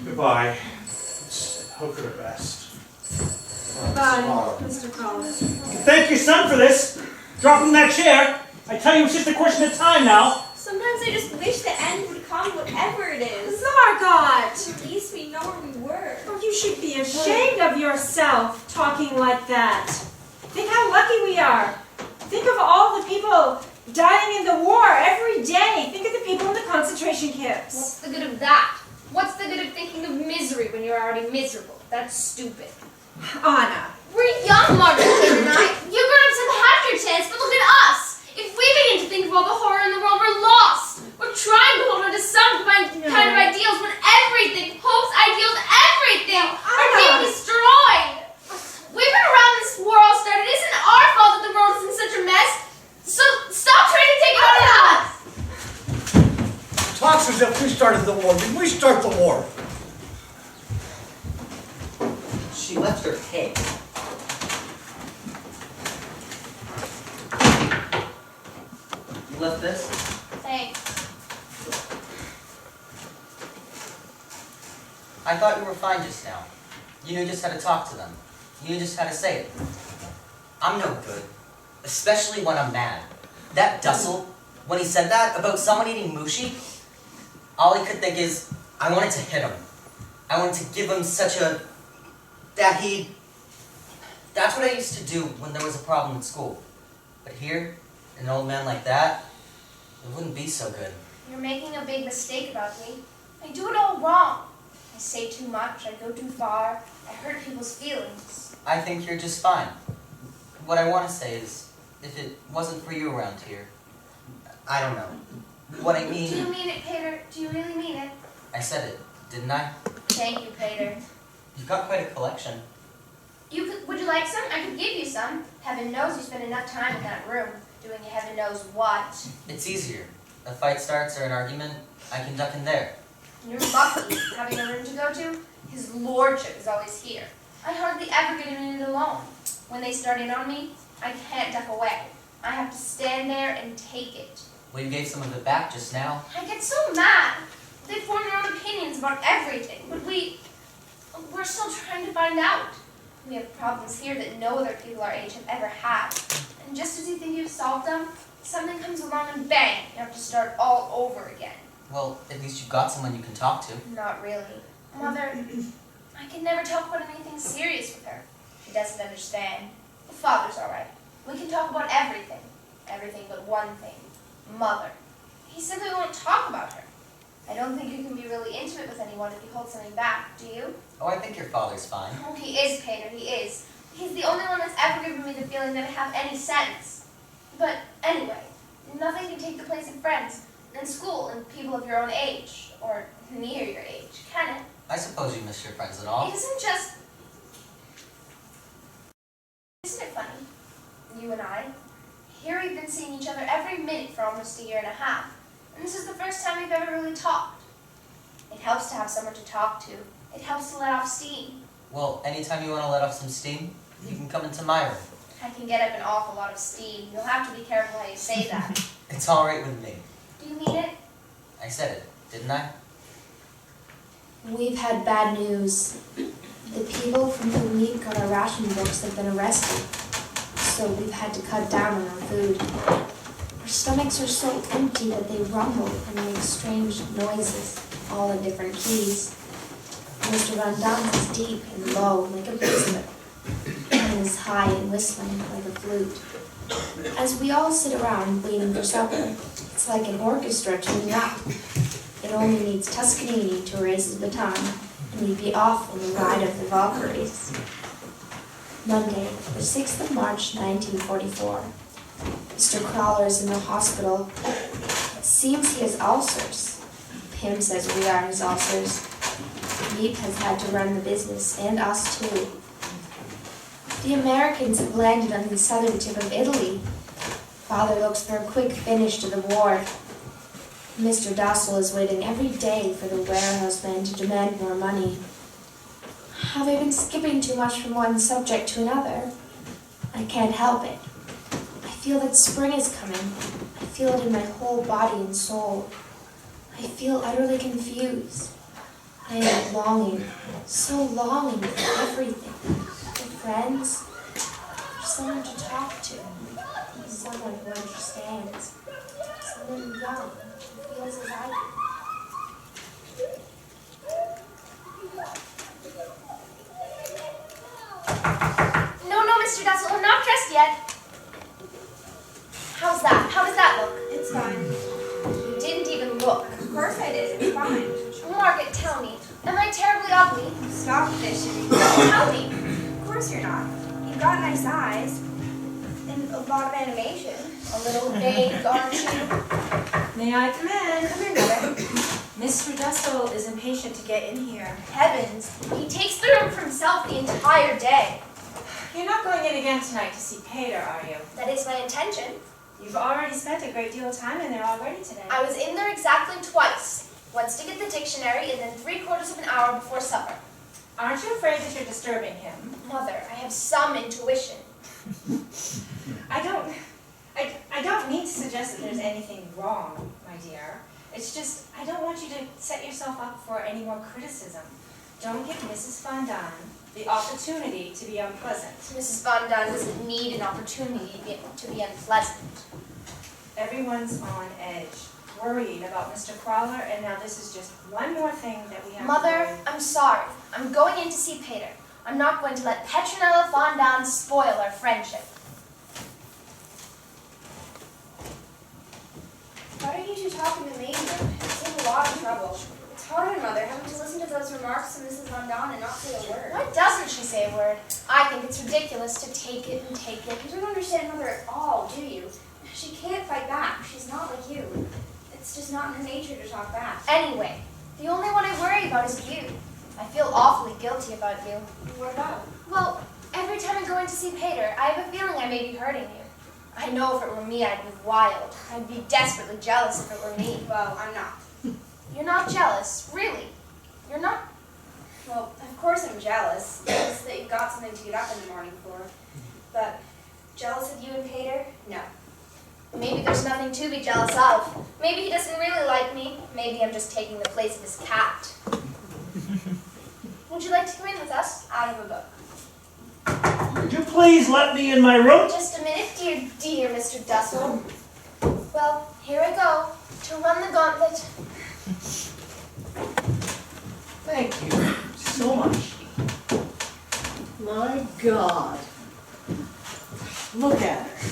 Goodbye. Hope for the best. Bye, Mr. Collins. Thank you, son, for this. Dropping that chair. I tell you, it's just a question of time now. Sometimes I just wish the end would come, whatever it is. Margot! At least we know where we were. Oh, you should be ashamed of yourself talking like that. Think how lucky we are. Think of all the people dying in the war every day. Think of the people in the concentration camps. What's the good of that? What's the good of thinking of misery when you're already miserable? That's stupid. Anna. We're young, Margaret and I. You grown-ups have had your chance, but look at us. If we begin to think of all the horror in the world, we're lost. We're trying to hold on to some kind of ideals when everything, hopes, ideals, everything are being destroyed. We've been around this war all started. It isn't our fault that the world is in such a mess. So stop trying to take it out on us. Talks as if we started the war. Did we start the war? She left her cake. You left this? Thanks. I thought you were fine just now. You knew just how to talk to them. You knew just how to say it. I'm no good. Especially when I'm mad. That Dussel, when he said that about someone eating mushi, all he could think is, I wanted to hit him. I wanted to give him such a... That's what I used to do when there was a problem at school. But here, an old man like that, it wouldn't be so good. You're making a big mistake about me. I do it all wrong. I say too much, I go too far, I hurt people's feelings. I think you're just fine. What I want to say is, if it wasn't for you around here, I don't know. What I mean... Do you mean it, Peter? Do you really mean it? I said it, didn't I? Thank you, Peter. You've got quite a collection. Would you like some? I could give you some. Heaven knows you spend enough time in that room, doing heaven knows what. It's easier. A fight starts or an argument, I can duck in there. You're lucky having a room to go to. His lordship is always here. I hardly ever get in it alone. When they start in on me, I can't duck away. I have to stand there and take it. Well, you gave some of it back just now. I get so mad. They form their own opinions about everything, but we're still trying to find out. We have problems here that no other people our age have ever had. And just as you think you've solved them, something comes along and bang, you have to start all over again. Well, at least you've got someone you can talk to. Not really. Mother, I can never talk about anything serious with her. She doesn't understand. The father's all right. We can talk about everything. Everything but one thing. Mother. He simply won't talk about her. I don't think you can be really intimate with anyone if you hold something back, do you? Oh, I think your father's fine. Oh, he is, Peter, he is. He's the only one that's ever given me the feeling that I have any sense. But anyway, nothing can take the place of friends, and school, and people of your own age, or near your age, can it? I suppose you miss your friends and all. Isn't it funny? You and I. Here we've been seeing each other every minute for almost a year and a half. And this is the first time we've ever really talked. It helps to have someone to talk to. It helps to let off steam. Well, anytime you want to let off some steam, you can come into my room. I can get up an awful lot of steam. You'll have to be careful how you say that. It's all right with me. Do you mean it? I said it, didn't I? We've had bad news. The people from whom we got our ration books have been arrested, so we've had to cut down on our food. Our stomachs are so empty that they rumble and make strange noises, all in different keys. Mr. Van Dam is deep and low like a whisper, and is high and whistling like a flute. As we all sit around waiting for supper, it's like an orchestra tuning up. It only needs Toscanini to raise his baton, and we'd be off on the ride of the Valkyries. Monday, the 6th of March, 1944. Mr. Crawler is in the hospital. It seems he has ulcers. Pim says we are his ulcers. Philippe has had to run the business, and us too. The Americans have landed on the southern tip of Italy. Father looks for a quick finish to the war. Mr. Dossel is waiting every day for the warehouse men to demand more money. Have I been skipping too much from one subject to another? I can't help it. I feel that spring is coming. I feel it in my whole body and soul. I feel utterly confused. I am longing, so longing for everything. For friends, for someone to talk to, someone who understands, someone young who feels as I do. No, Mr. Dussel, I'm not dressed yet. How's that? How does that look? It's fine. You didn't even look. Of course I did. It's fine. Margaret, tell me, am I terribly ugly? Stop fishing. No, tell me. Of course you're not. You've got nice eyes. And a lot of animation. A little vague, aren't you? May I come in? Come here, Mother. Mr. Dussel is impatient to get in here. Heavens, he takes the room for himself the entire day. You're not going in again tonight to see Peter, are you? That is my intention. You've already spent a great deal of time in there already today. I was in there exactly twice. Once to get the dictionary and then 3/4 of an hour before supper. Aren't you afraid that you're disturbing him? Mother, I have some intuition. I don't mean to suggest that there's anything wrong, my dear. It's just, I don't want you to set yourself up for any more criticism. Don't give Mrs. Fondant the opportunity to be unpleasant. Mrs. Fondant doesn't need an opportunity to be unpleasant. Everyone's on edge, worried about Mr. Crawler, and now this is just one more thing that we have to Mother, worry. I'm sorry. I'm going in to see Peter. I'm not going to let Petronella Fondant spoil our friendship. Why don't you two talk in the main room? It's in a lot of trouble. It's hard, Mother, having to listen to those remarks from Mrs. Fondant and not say a word. Why doesn't she say a word? I think it's ridiculous to take it and take it. You don't understand Mother at all, do you? She can't fight back. She's not like you. It's just not in her nature to talk back. Anyway, the only one I worry about is you. I feel awfully guilty about you. What about? Well, every time I go in to see Peter, I have a feeling I may be hurting you. I know if it were me, I'd be wild. I'd be desperately jealous if it were me. Well, I'm not. You're not jealous, really. You're not. Well, of course I'm jealous. Jealous that you've got something to get up in the morning for. But jealous of you and Peter? No. Maybe there's nothing to be jealous of. Maybe he doesn't really like me. Maybe I'm just taking the place of his cat. Would you like to come in with us? I have a book. Would you please let me in my room? Just a minute, dear Mr. Dussel. Well, here I go, to run the gauntlet. Thank you so much. My God. Look at her.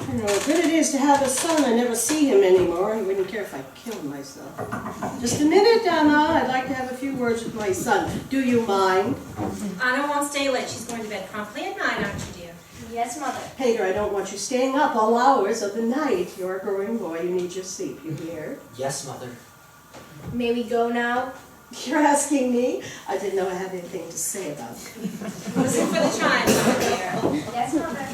I know how good it is to have a son. I never see him anymore. I wouldn't care if I killed myself. Just a minute, Anna. I'd like to have a few words with my son. Do you mind? Anna won't stay late. She's going to bed promptly at 9, aren't you, dear? Yes, Mother. Peter, I don't want you staying up all hours of the night. You're a growing boy. You need your sleep. You hear? Yes, Mother. May we go now? You're asking me? I didn't know I had anything to say about it. Listen for the chimes, my dear. Yes, Mother.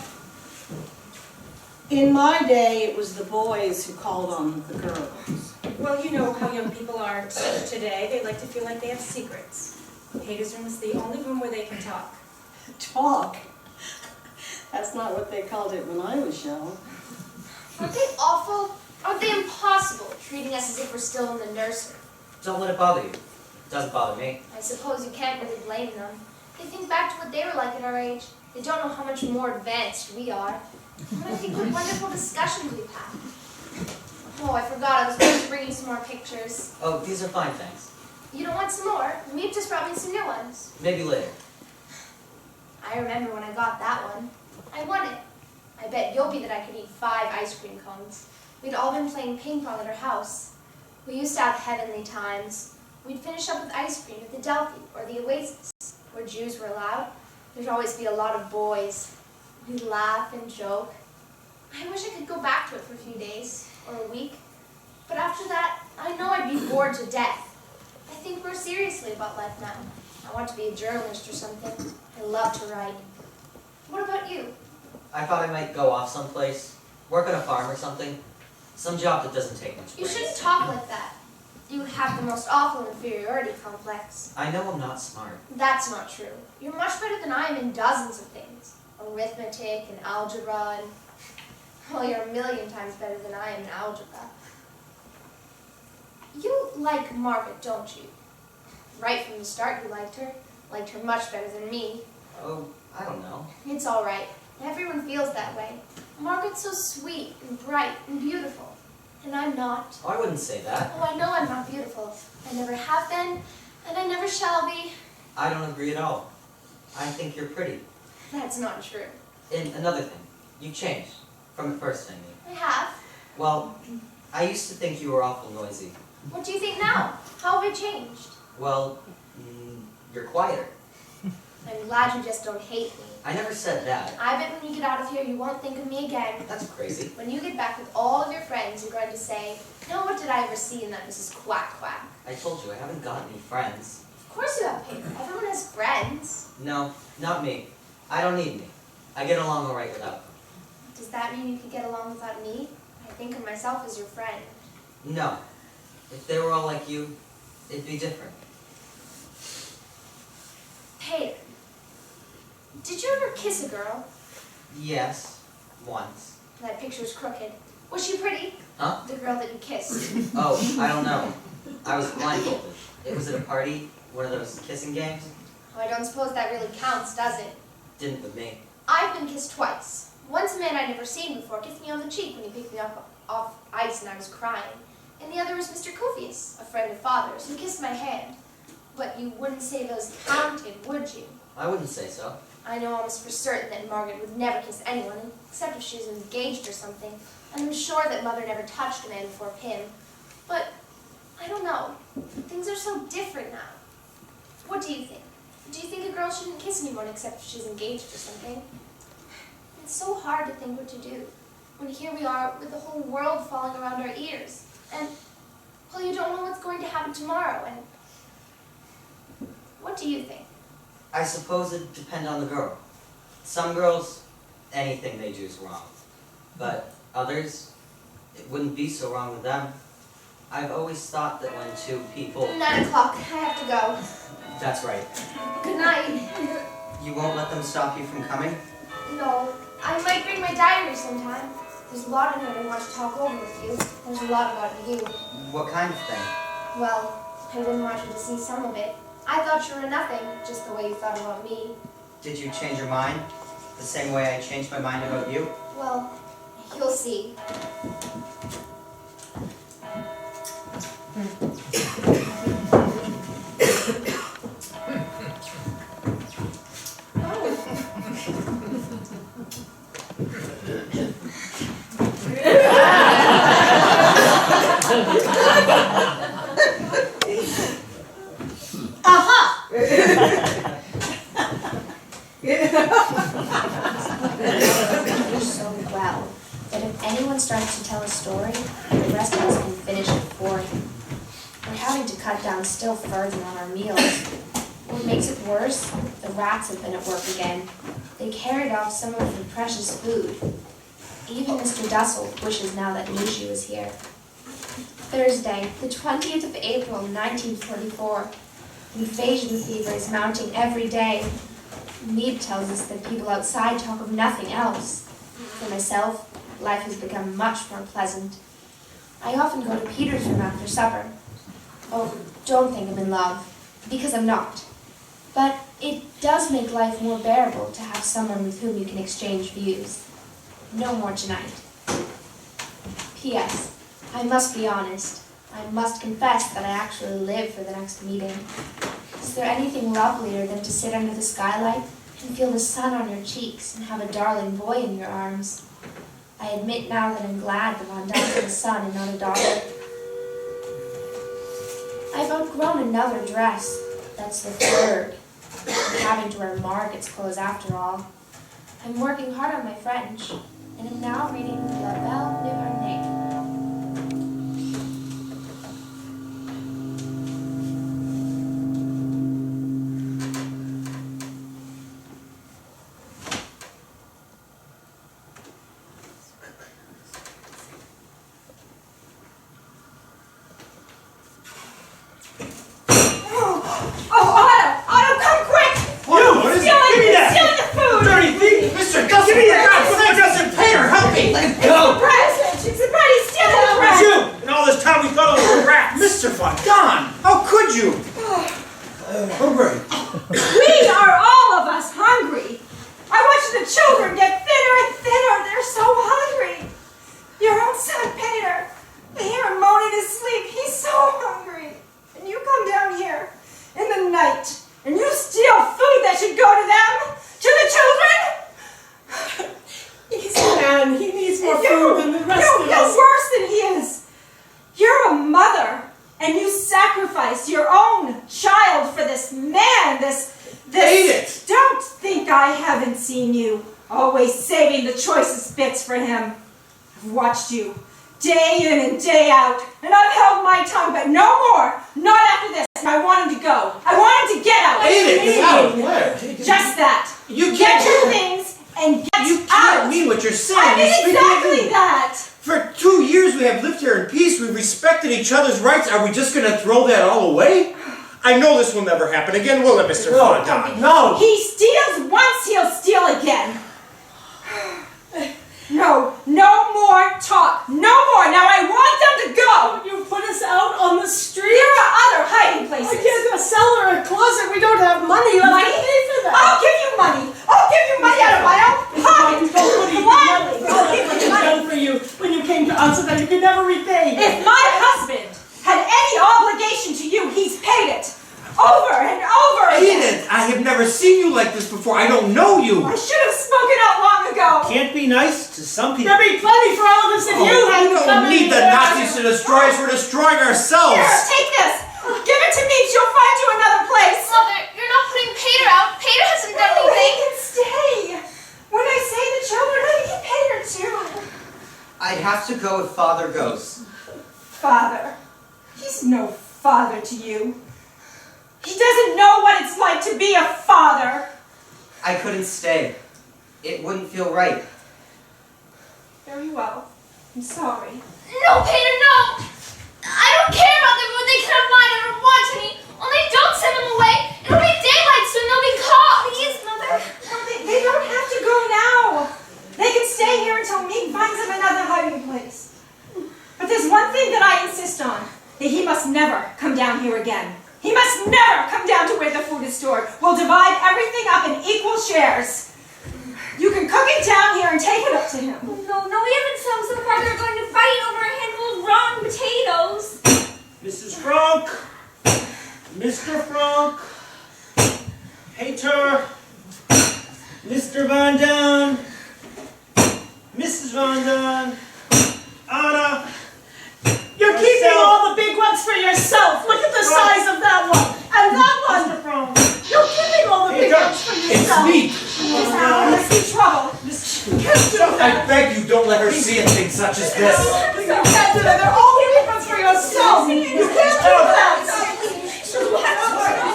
In my day, it was the boys who called on the girls. Well, you know how young people are today. They like to feel like they have secrets. Peter's room is the only room where they can talk. Talk? That's not what they called it when I was young. Aren't they awful? Aren't they impossible, treating us as if we're still in the nursery? Don't let it bother you. It doesn't bother me. I suppose you can't really blame them. They think back to what they were like at our age. They don't know how much more advanced we are. And I think what wonderful discussions we've had. Oh, I forgot I was going to bring you some more pictures. Oh, these are fine, thanks. You don't want some more? Meep just brought me some new ones. Maybe later. I remember when I got that one. I won it. I bet Yopi that I could eat 5 ice cream cones. We'd all been playing ping pong at our house. We used to have heavenly times. We'd finish up with ice cream at the Delphi or the Oasis, where Jews were allowed. There'd always be a lot of boys. We'd laugh and joke. I wish I could go back to it for a few days or a week. But after that, I know I'd be bored to death. I think more seriously about life now. I want to be a journalist or something. I love to write. What about you? I thought I might go off someplace, work on a farm or something. Some job that doesn't take much You brains. shouldn't talk like that. You have the most awful inferiority complex. I know I'm not smart. That's not true. You're much better than I am in dozens of things. Arithmetic and algebra and... Well, you're a million times better than I am in algebra. You like Margaret, don't you? Right from the start you liked her. Liked her much better than me. Oh, I don't know. It's all right. Everyone feels that way. Margaret's so sweet and bright and beautiful. And I'm not. Oh, I wouldn't say that. Oh, I know I'm not beautiful. I never have been, and I never shall be. I don't agree at all. I think you're pretty. That's not true. And another thing, you changed. From the first time you. I have. Well, I used to think you were awful noisy. What do you think now? How have I changed? Well, you're quieter. I'm glad you just don't hate me. I never said that. I bet when you get out of here, you won't think of me again. That's crazy. When you get back with all of your friends, you're going to say, "No, what did I ever see in that Mrs. Quack Quack?" I told you, I haven't got any friends. Of course you have, Peter. Everyone has friends. No, not me. I don't need me. I get along all right without them. Does that mean you could get along without me? I think of myself as your friend. No. If they were all like you, it'd be different. Peter, did you ever kiss a girl? Yes, once. That picture's crooked. Was she pretty? Huh? The girl that you kissed. Oh, I don't know. I was blindfolded. It was at a party, one of those kissing games. Oh, I don't suppose that really counts, does it? Didn't with me. I've been kissed twice. Once a man I'd never seen before kissed me on the cheek when he picked me up off ice and I was crying. And the other was Mr. Kufius, a friend of father's, who kissed my hand. But you wouldn't say those counted, would you? I wouldn't say so. I know almost for certain that Margaret would never kiss anyone, except if she was engaged or something. And I'm sure that Mother never touched a man before him. But, I don't know. Things are so different now. What do you think? Do you think a girl shouldn't kiss anyone except if she's engaged or something? It's so hard to think what to do, when here we are with the whole world falling around our ears. And, well, you don't know what's going to happen tomorrow, and... What do you think? I suppose it'd depend on the girl. Some girls, anything they do is wrong. But others, it wouldn't be so wrong with them. I've always thought that when two people... 9 o'clock. I have to go. That's right. Good night. You won't let them stop you from coming? No, I might bring my diary sometime. There's a lot in it I want to talk over with you. There's a lot about you. What kind of thing? Well, I wouldn't want you to see some of it. I thought you were nothing, just the way you thought about me. Did you change your mind? The same way I changed my mind about you? Well, you'll see. Aha! do so well that if anyone starts to tell a story, the rest of us can finish it for him. We're having to cut down still further on our meals. What makes it worse, the rats have been at work again. They carried off some of the precious food. Even Mr. Dussel wishes now that Nushi was here. Thursday, the 20th of April, 1944. Invasion fever is mounting every day. Mead tells us that people outside talk of nothing else. For myself, life has become much more pleasant. I often go to Peter's room after supper. Oh, don't think I'm in love, because I'm not. But it does make life more bearable to have someone with whom you can exchange views. No more tonight. P.S. I must be honest. I must confess that I actually live for the next meeting. Is there anything lovelier than to sit under the skylight and feel the sun on your cheeks and have a darling boy in your arms? I admit now that I'm glad that Von Dyke is a son and not a daughter. I've outgrown another dress. That's the third. I'm having to wear Margaret's clothes after all. I'm working hard on my French, and am now reading La Belle Nivernais. seen you, always saving the choicest bits for him. I've watched you, day in and day out, and I've held my tongue, but no more, not after this. I want him to go. I want him to get out. Get out of where? Just that. You Get can't. your things and get You out. can't mean what you're saying. I mean You're speaking exactly in- that. For 2 years we have lived here in peace. We've respected each other's rights. Are we just going to throw that all away? I know this will never happen again, will it, Mr. Fondant? No! He steals once, he'll steal again. No more talk. No more. Now I want them to go. You put us out on the street? There are other hiding places. I can't a cellar or a closet. We don't have money left Money? to pay for that. I'll give you money. I'll give you money out of my own pocket. What Come on. I'll give has you money. done for you when you came to us so that you could never repay? If my husband had any obligation to you, he's paid it. Over and over again. Enid, I have never seen you like this before. I don't know you. I should have spoken out long ago. Can't be nice to some people. There'd be plenty for all of us if you We hadn't come don't need in the here. Nazis to destroy us. We're destroying ourselves. Here, take this. Give it to me. She'll find you another place. Mother, you're not putting Peter out. Peter hasn't done No, he anything. can stay. When I say the children, I mean Peter too. I'd have to go if Father goes. Father. He's no father to you. He doesn't know what it's like to be a father. I couldn't stay. It wouldn't feel right. Very well. I'm sorry. No, Peter, no. I don't care about them, but they can have mine. I don't want any. Only don't send them away. It'll be daylight soon. They'll be caught. Please, Mother. No, they don't have to go now. They can stay here until Meek finds them another hiding place. But there's one thing that I insist on. That he must never come down here again. He must never come down to where the food is stored. We'll divide everything up in equal shares. You can cook it down here and take it up to him. No, we haven't come so far. They're going to fight over a handful of rotten potatoes. Mrs. Frank! Mr. Frank! Peter! Mr. Van Daan! Mrs. Van Daan! Anna! You're keeping all the big ones for yourself. Look at the size of that one. And that one. You're keeping all the big ones for It's yourself. me. Miss Allen, let's be trouble. I beg you, don't let her see anything such as this. You can't do that. They're all the big ones for yourself. You can't do that.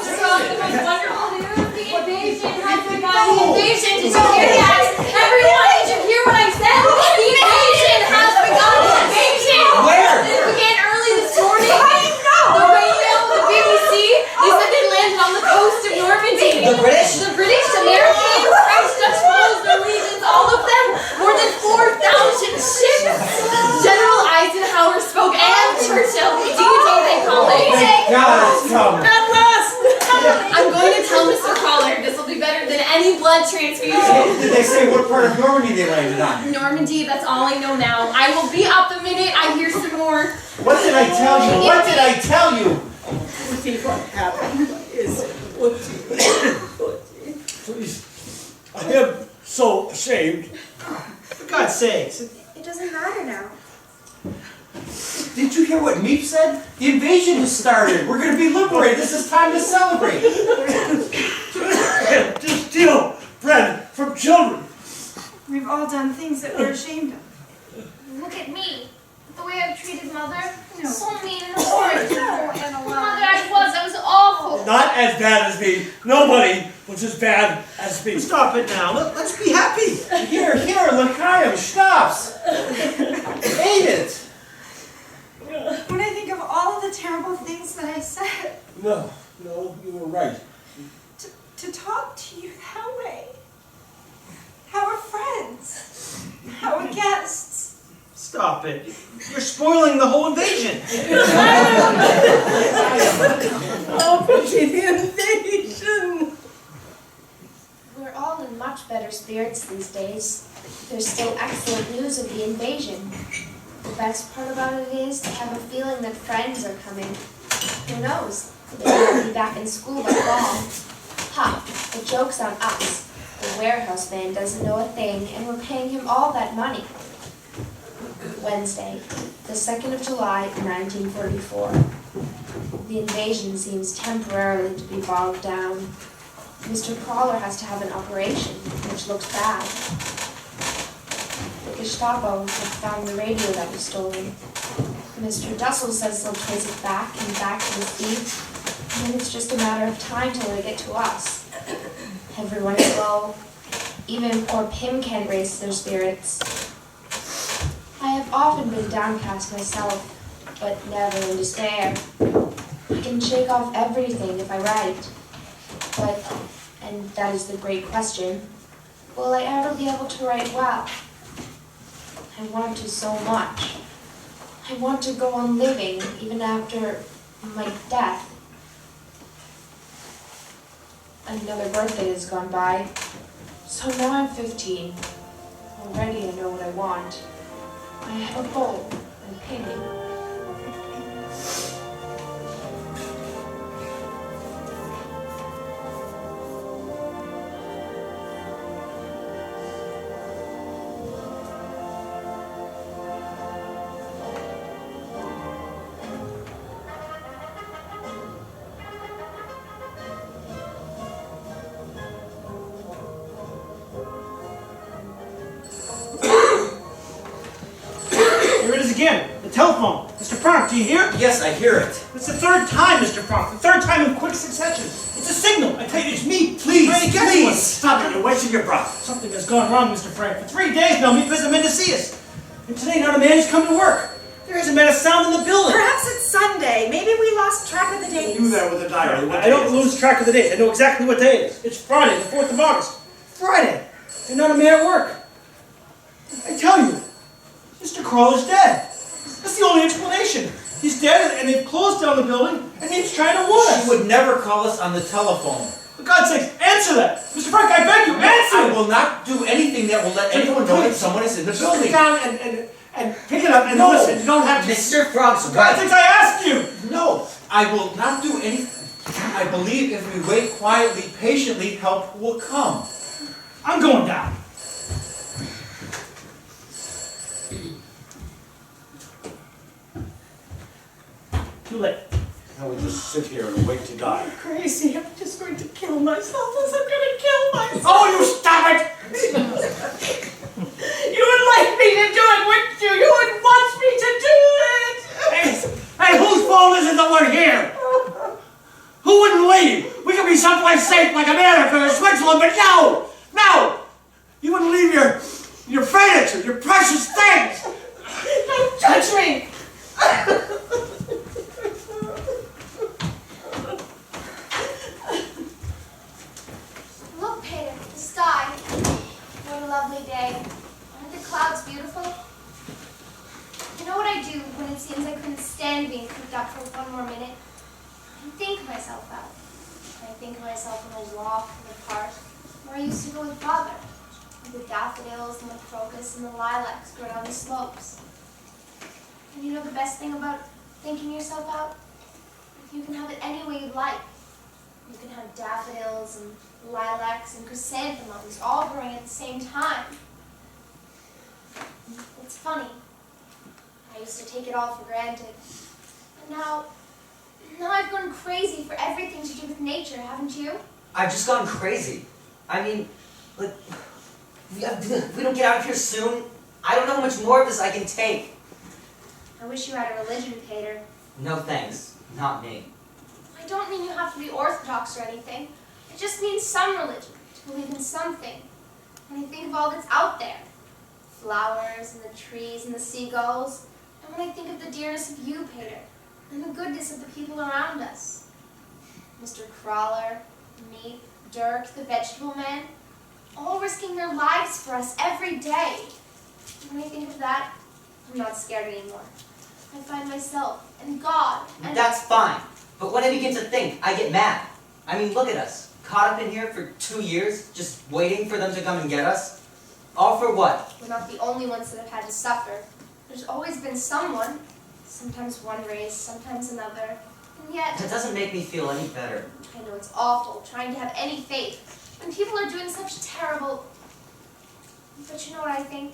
Wonderful news. The invasion has begun. The invasion, did you hear that? Everyone, did you hear what I said? The invasion has begun. The invasion. Where? It began early this morning. The radio, the BBC, they said they landed on the coast of Normandy. The British? The British, Americans, French, Dutch, Poles, Norwegians, all of them, more than 4,000 ships. General Eisenhower spoke, and Churchill, D-Day they call it. Thank God it's come. At last. I'm going to tell Mr. Crawler this will be better than any blood transfusion. Did they say what part of Normandy they landed on? Normandy, that's all I know now. I will be up the minute I hear some more. What did I tell you? What did I tell you? What happened is Please. I am so ashamed. For God's sakes. It doesn't matter now. Did you hear what Meep said? The invasion has started. We're going to be liberated. This is time to celebrate. To steal bread from children. We've all done things that we're ashamed of. Look at me. The way I've treated Mother. No. So mean and horrid. Mother, I was awful. Not as bad as me. Nobody was as bad as me. Stop it now. Let's be happy. Here, L'chaim, schnapps. Ain't it? When I think of all of the terrible things that I said, No, you were right. to talk to you that way, how we're friends, how we're guests. Stop it. You're spoiling the whole invasion. oh, the invasion. We're all in much better spirits these days. There's still excellent news of the invasion. The best part about it is I have a feeling that friends are coming. Who knows? They might be back in school by fall. Ha! The joke's on us. The warehouse man doesn't know a thing, and we're paying him all that money. Wednesday, the 2nd of July, 1944. The invasion seems temporarily to be bogged down. Mr. Crawler has to have an operation, which which looks bad. The Gestapo have found the radio that was stolen. Mr. Dussel says they'll trace it back and back to the thief, and then it's just a matter of time till they get to us. Everyone is low. Even poor Pim can't raise their spirits. I have often been downcast myself, but never in despair. I can shake off everything if I write. But, and that is the great question, will I ever be able to write well? I want to so much. I want to go on living even after my death. Another birthday has gone by, so now I'm 15. Already I know what I want. I have a goal and painting. Here it is again, the telephone. Mr. Frank, do you hear? Yes, I hear it. It's the third time, Mr. Frank. The third time in quick succession. It's a signal. I tell you, it's me. Please, trying to get please, one. stop it. You're wasting your breath. Something has gone wrong, Mr. Frank. For 3 days now, me has been to see us. And today, not a man has come to work. There hasn't been a sound in the building. Perhaps it's Sunday. Maybe we lost track of the days. You there with the diary. What I day don't is it? lose track of the days. I know exactly what day it is. It's Friday, the 4th of August. Friday. And not a man at work. I tell you, Mr. Crawler's dead. That's the only explanation. He's dead, and they've closed down the building, and he's trying to warn us. She would never call us on the telephone. For God's sake, answer that! Mr. Frank, I beg you, answer I it! will not do anything that will let anyone know that someone is in the Sit building. down and pick it up and listen. You don't have to. Mr. Frank's For God's right. sake, I asked you! No, I will not do anything. I believe if we wait quietly, patiently, help will come. I'm going down. Too late. I would just sit here and wait to die. Crazy, I'm just going to kill myself as I'm going to kill myself. Oh, you stop it! You would like me to do it, wouldn't you? You would want me to do it. Hey, whose fault is it that we're here? Who wouldn't leave? We could be someplace safe like America or Switzerland, but no! No! You wouldn't leave your furniture, your precious things! Don't touch me. Look, Peter, the sky. What a lovely day. Aren't the clouds beautiful? You know what I do when it seems I couldn't stand being cooped up for one more minute? I think myself out. I think of myself on a walk in the park where I used to go with Father, with the daffodils and the crocus and the lilacs growing on the slopes. And you know the best thing about thinking yourself out? You can have it any way you like. You can have daffodils and lilacs and chrysanthemums all growing at the same time. It's funny. I used to take it all for granted. And now I've gone crazy for everything to do with nature, haven't you? I've just gone crazy. I mean, like, if we don't get out of here soon, I don't know how much more of this I can take. I wish you had a religion, Pater. No thanks. Not me. I don't mean you have to be orthodox or anything. It just means some religion, to believe in something. When I think of all that's out there, flowers and the trees and the seagulls, and when I think of the dearness of you, Pater, and the goodness of the people around us. Mr. Crawler, me, Dirk, the vegetable man, all risking their lives for us every day. When I think of that, I'm not scared anymore. I find myself and God and... That's fine. But when I begin to think, I get mad. I mean, look at us. Caught up in here for 2 years, just waiting for them to come and get us. All for what? We're not the only ones that have had to suffer. There's always been someone. Sometimes one race, sometimes another. And yet... That doesn't make me feel any better. I know it's awful, trying to have any faith, when people are doing such terrible... But you know what I think?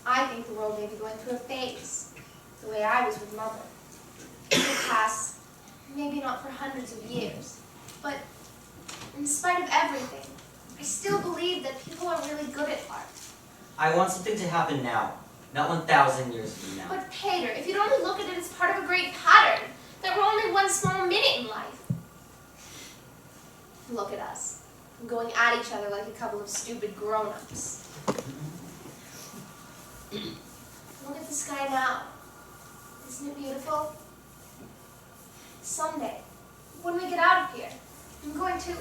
I think the world may be going through a phase, the way I was with Mother. It will pass, maybe not for hundreds of years, but in spite of everything, I still believe that people are really good at art. I want something to happen now, not 1,000 years from now. But Pater, if you'd only look at it as part of a great pattern, that we're only one small minute in life. Look at us, going at each other like a couple of stupid grown-ups. Look at the sky now. Isn't it beautiful? Someday, when we get out of here, I'm going to...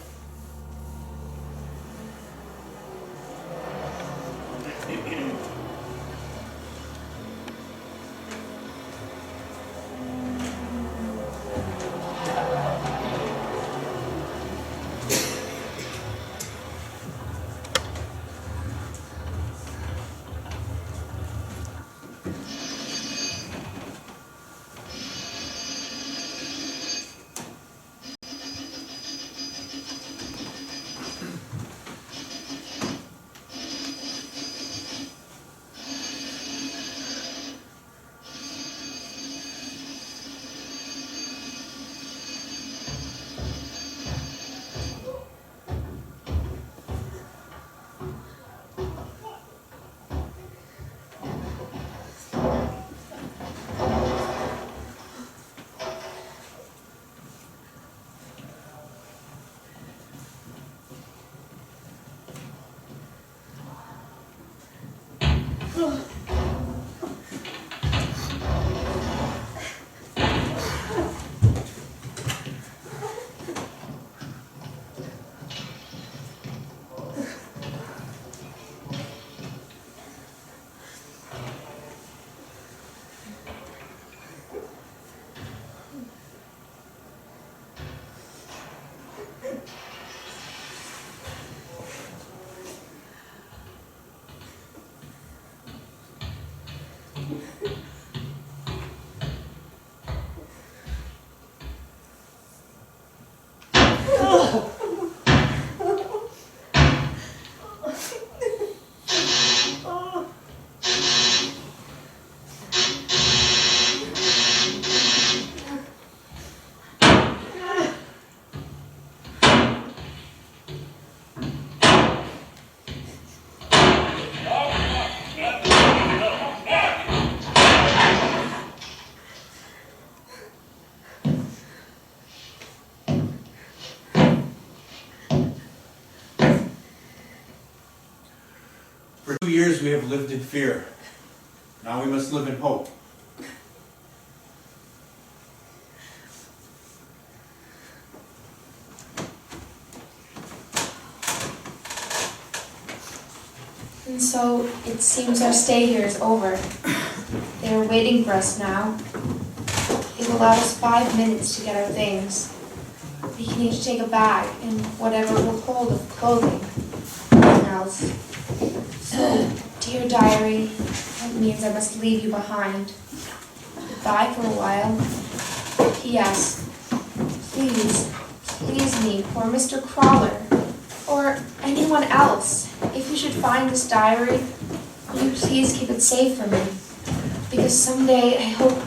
For 2 years we have lived in fear. Now we must live in hope. And so it seems our stay here is over. They are waiting for us now. They've allowed us 5 minutes to get our things. We can each take a bag and whatever will hold of clothing. Nothing else. So, dear diary, that means I must leave you behind. Goodbye for a while. P.S. Please me for Mr. Crawler, or anyone else. If you should find this diary, will you please keep it safe for me? Because someday I hope...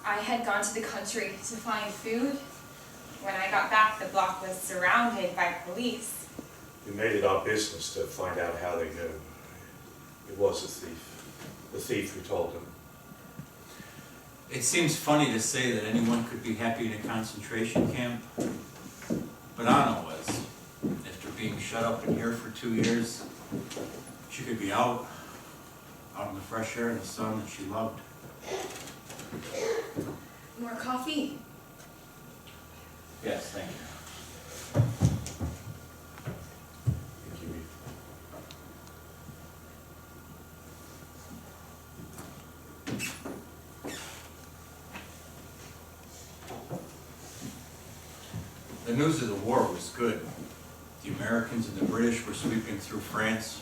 I had gone to the country to find food. When I got back, the block was surrounded by police. We made it our business to find out how they knew. It was a thief. The thief who told them. It seems funny to say that anyone could be happy in a concentration camp, but Anna was. After being shut up in here for 2 years, she could be out in the fresh air and the sun that she loved. More coffee? Yes, thank you. Thank you. The news of the war was good. The Americans and the British were sweeping through France.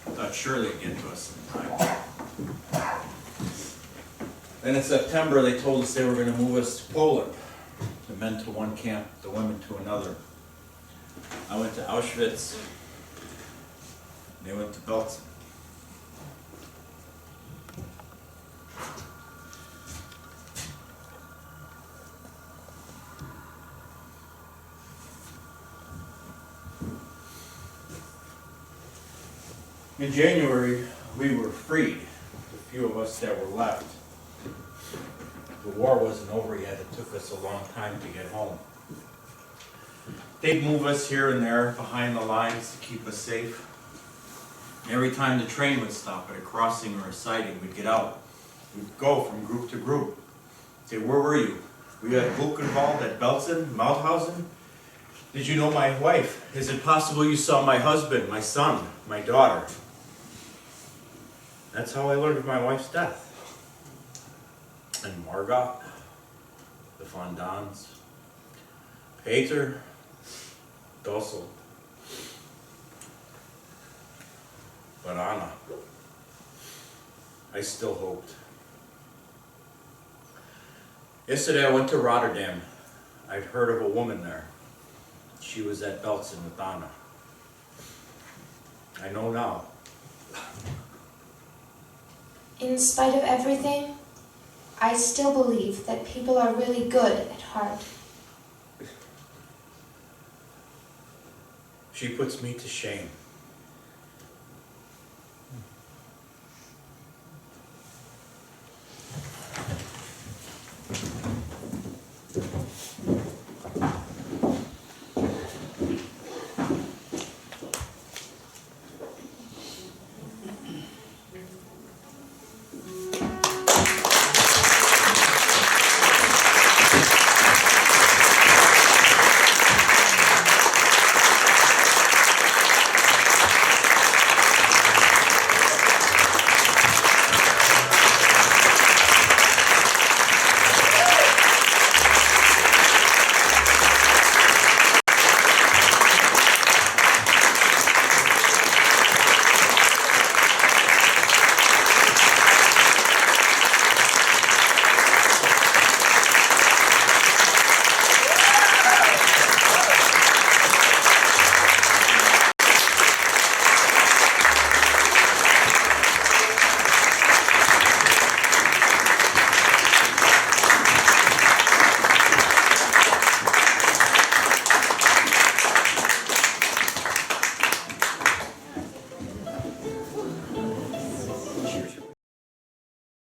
Thought sure they'd get to us in time. Then in September they told us they were going to move us to Poland. The men to one camp, the women to another. I went to Auschwitz. And they went to Belzec. In January, we were freed, the few of us that were left. The war wasn't over yet. It took us a long time to get home. They'd move us here and there behind the lines to keep us safe. Every time the train would stop at a crossing or a siding, we'd get out. We'd go from group to group. Say, where were you? Were you at Buchenwald, at Belzec, Mauthausen? Did you know my wife? Is it possible you saw my husband, my son, my daughter? That's how I learned of my wife's death. And Margot, the Fondans, Peter, Dossel. But Anna, I still hoped. Yesterday I went to Rotterdam. I'd heard of a woman there. She was at Belzec with Anna. I know now. In spite of everything, I still believe that people are really good at heart. She puts me to shame.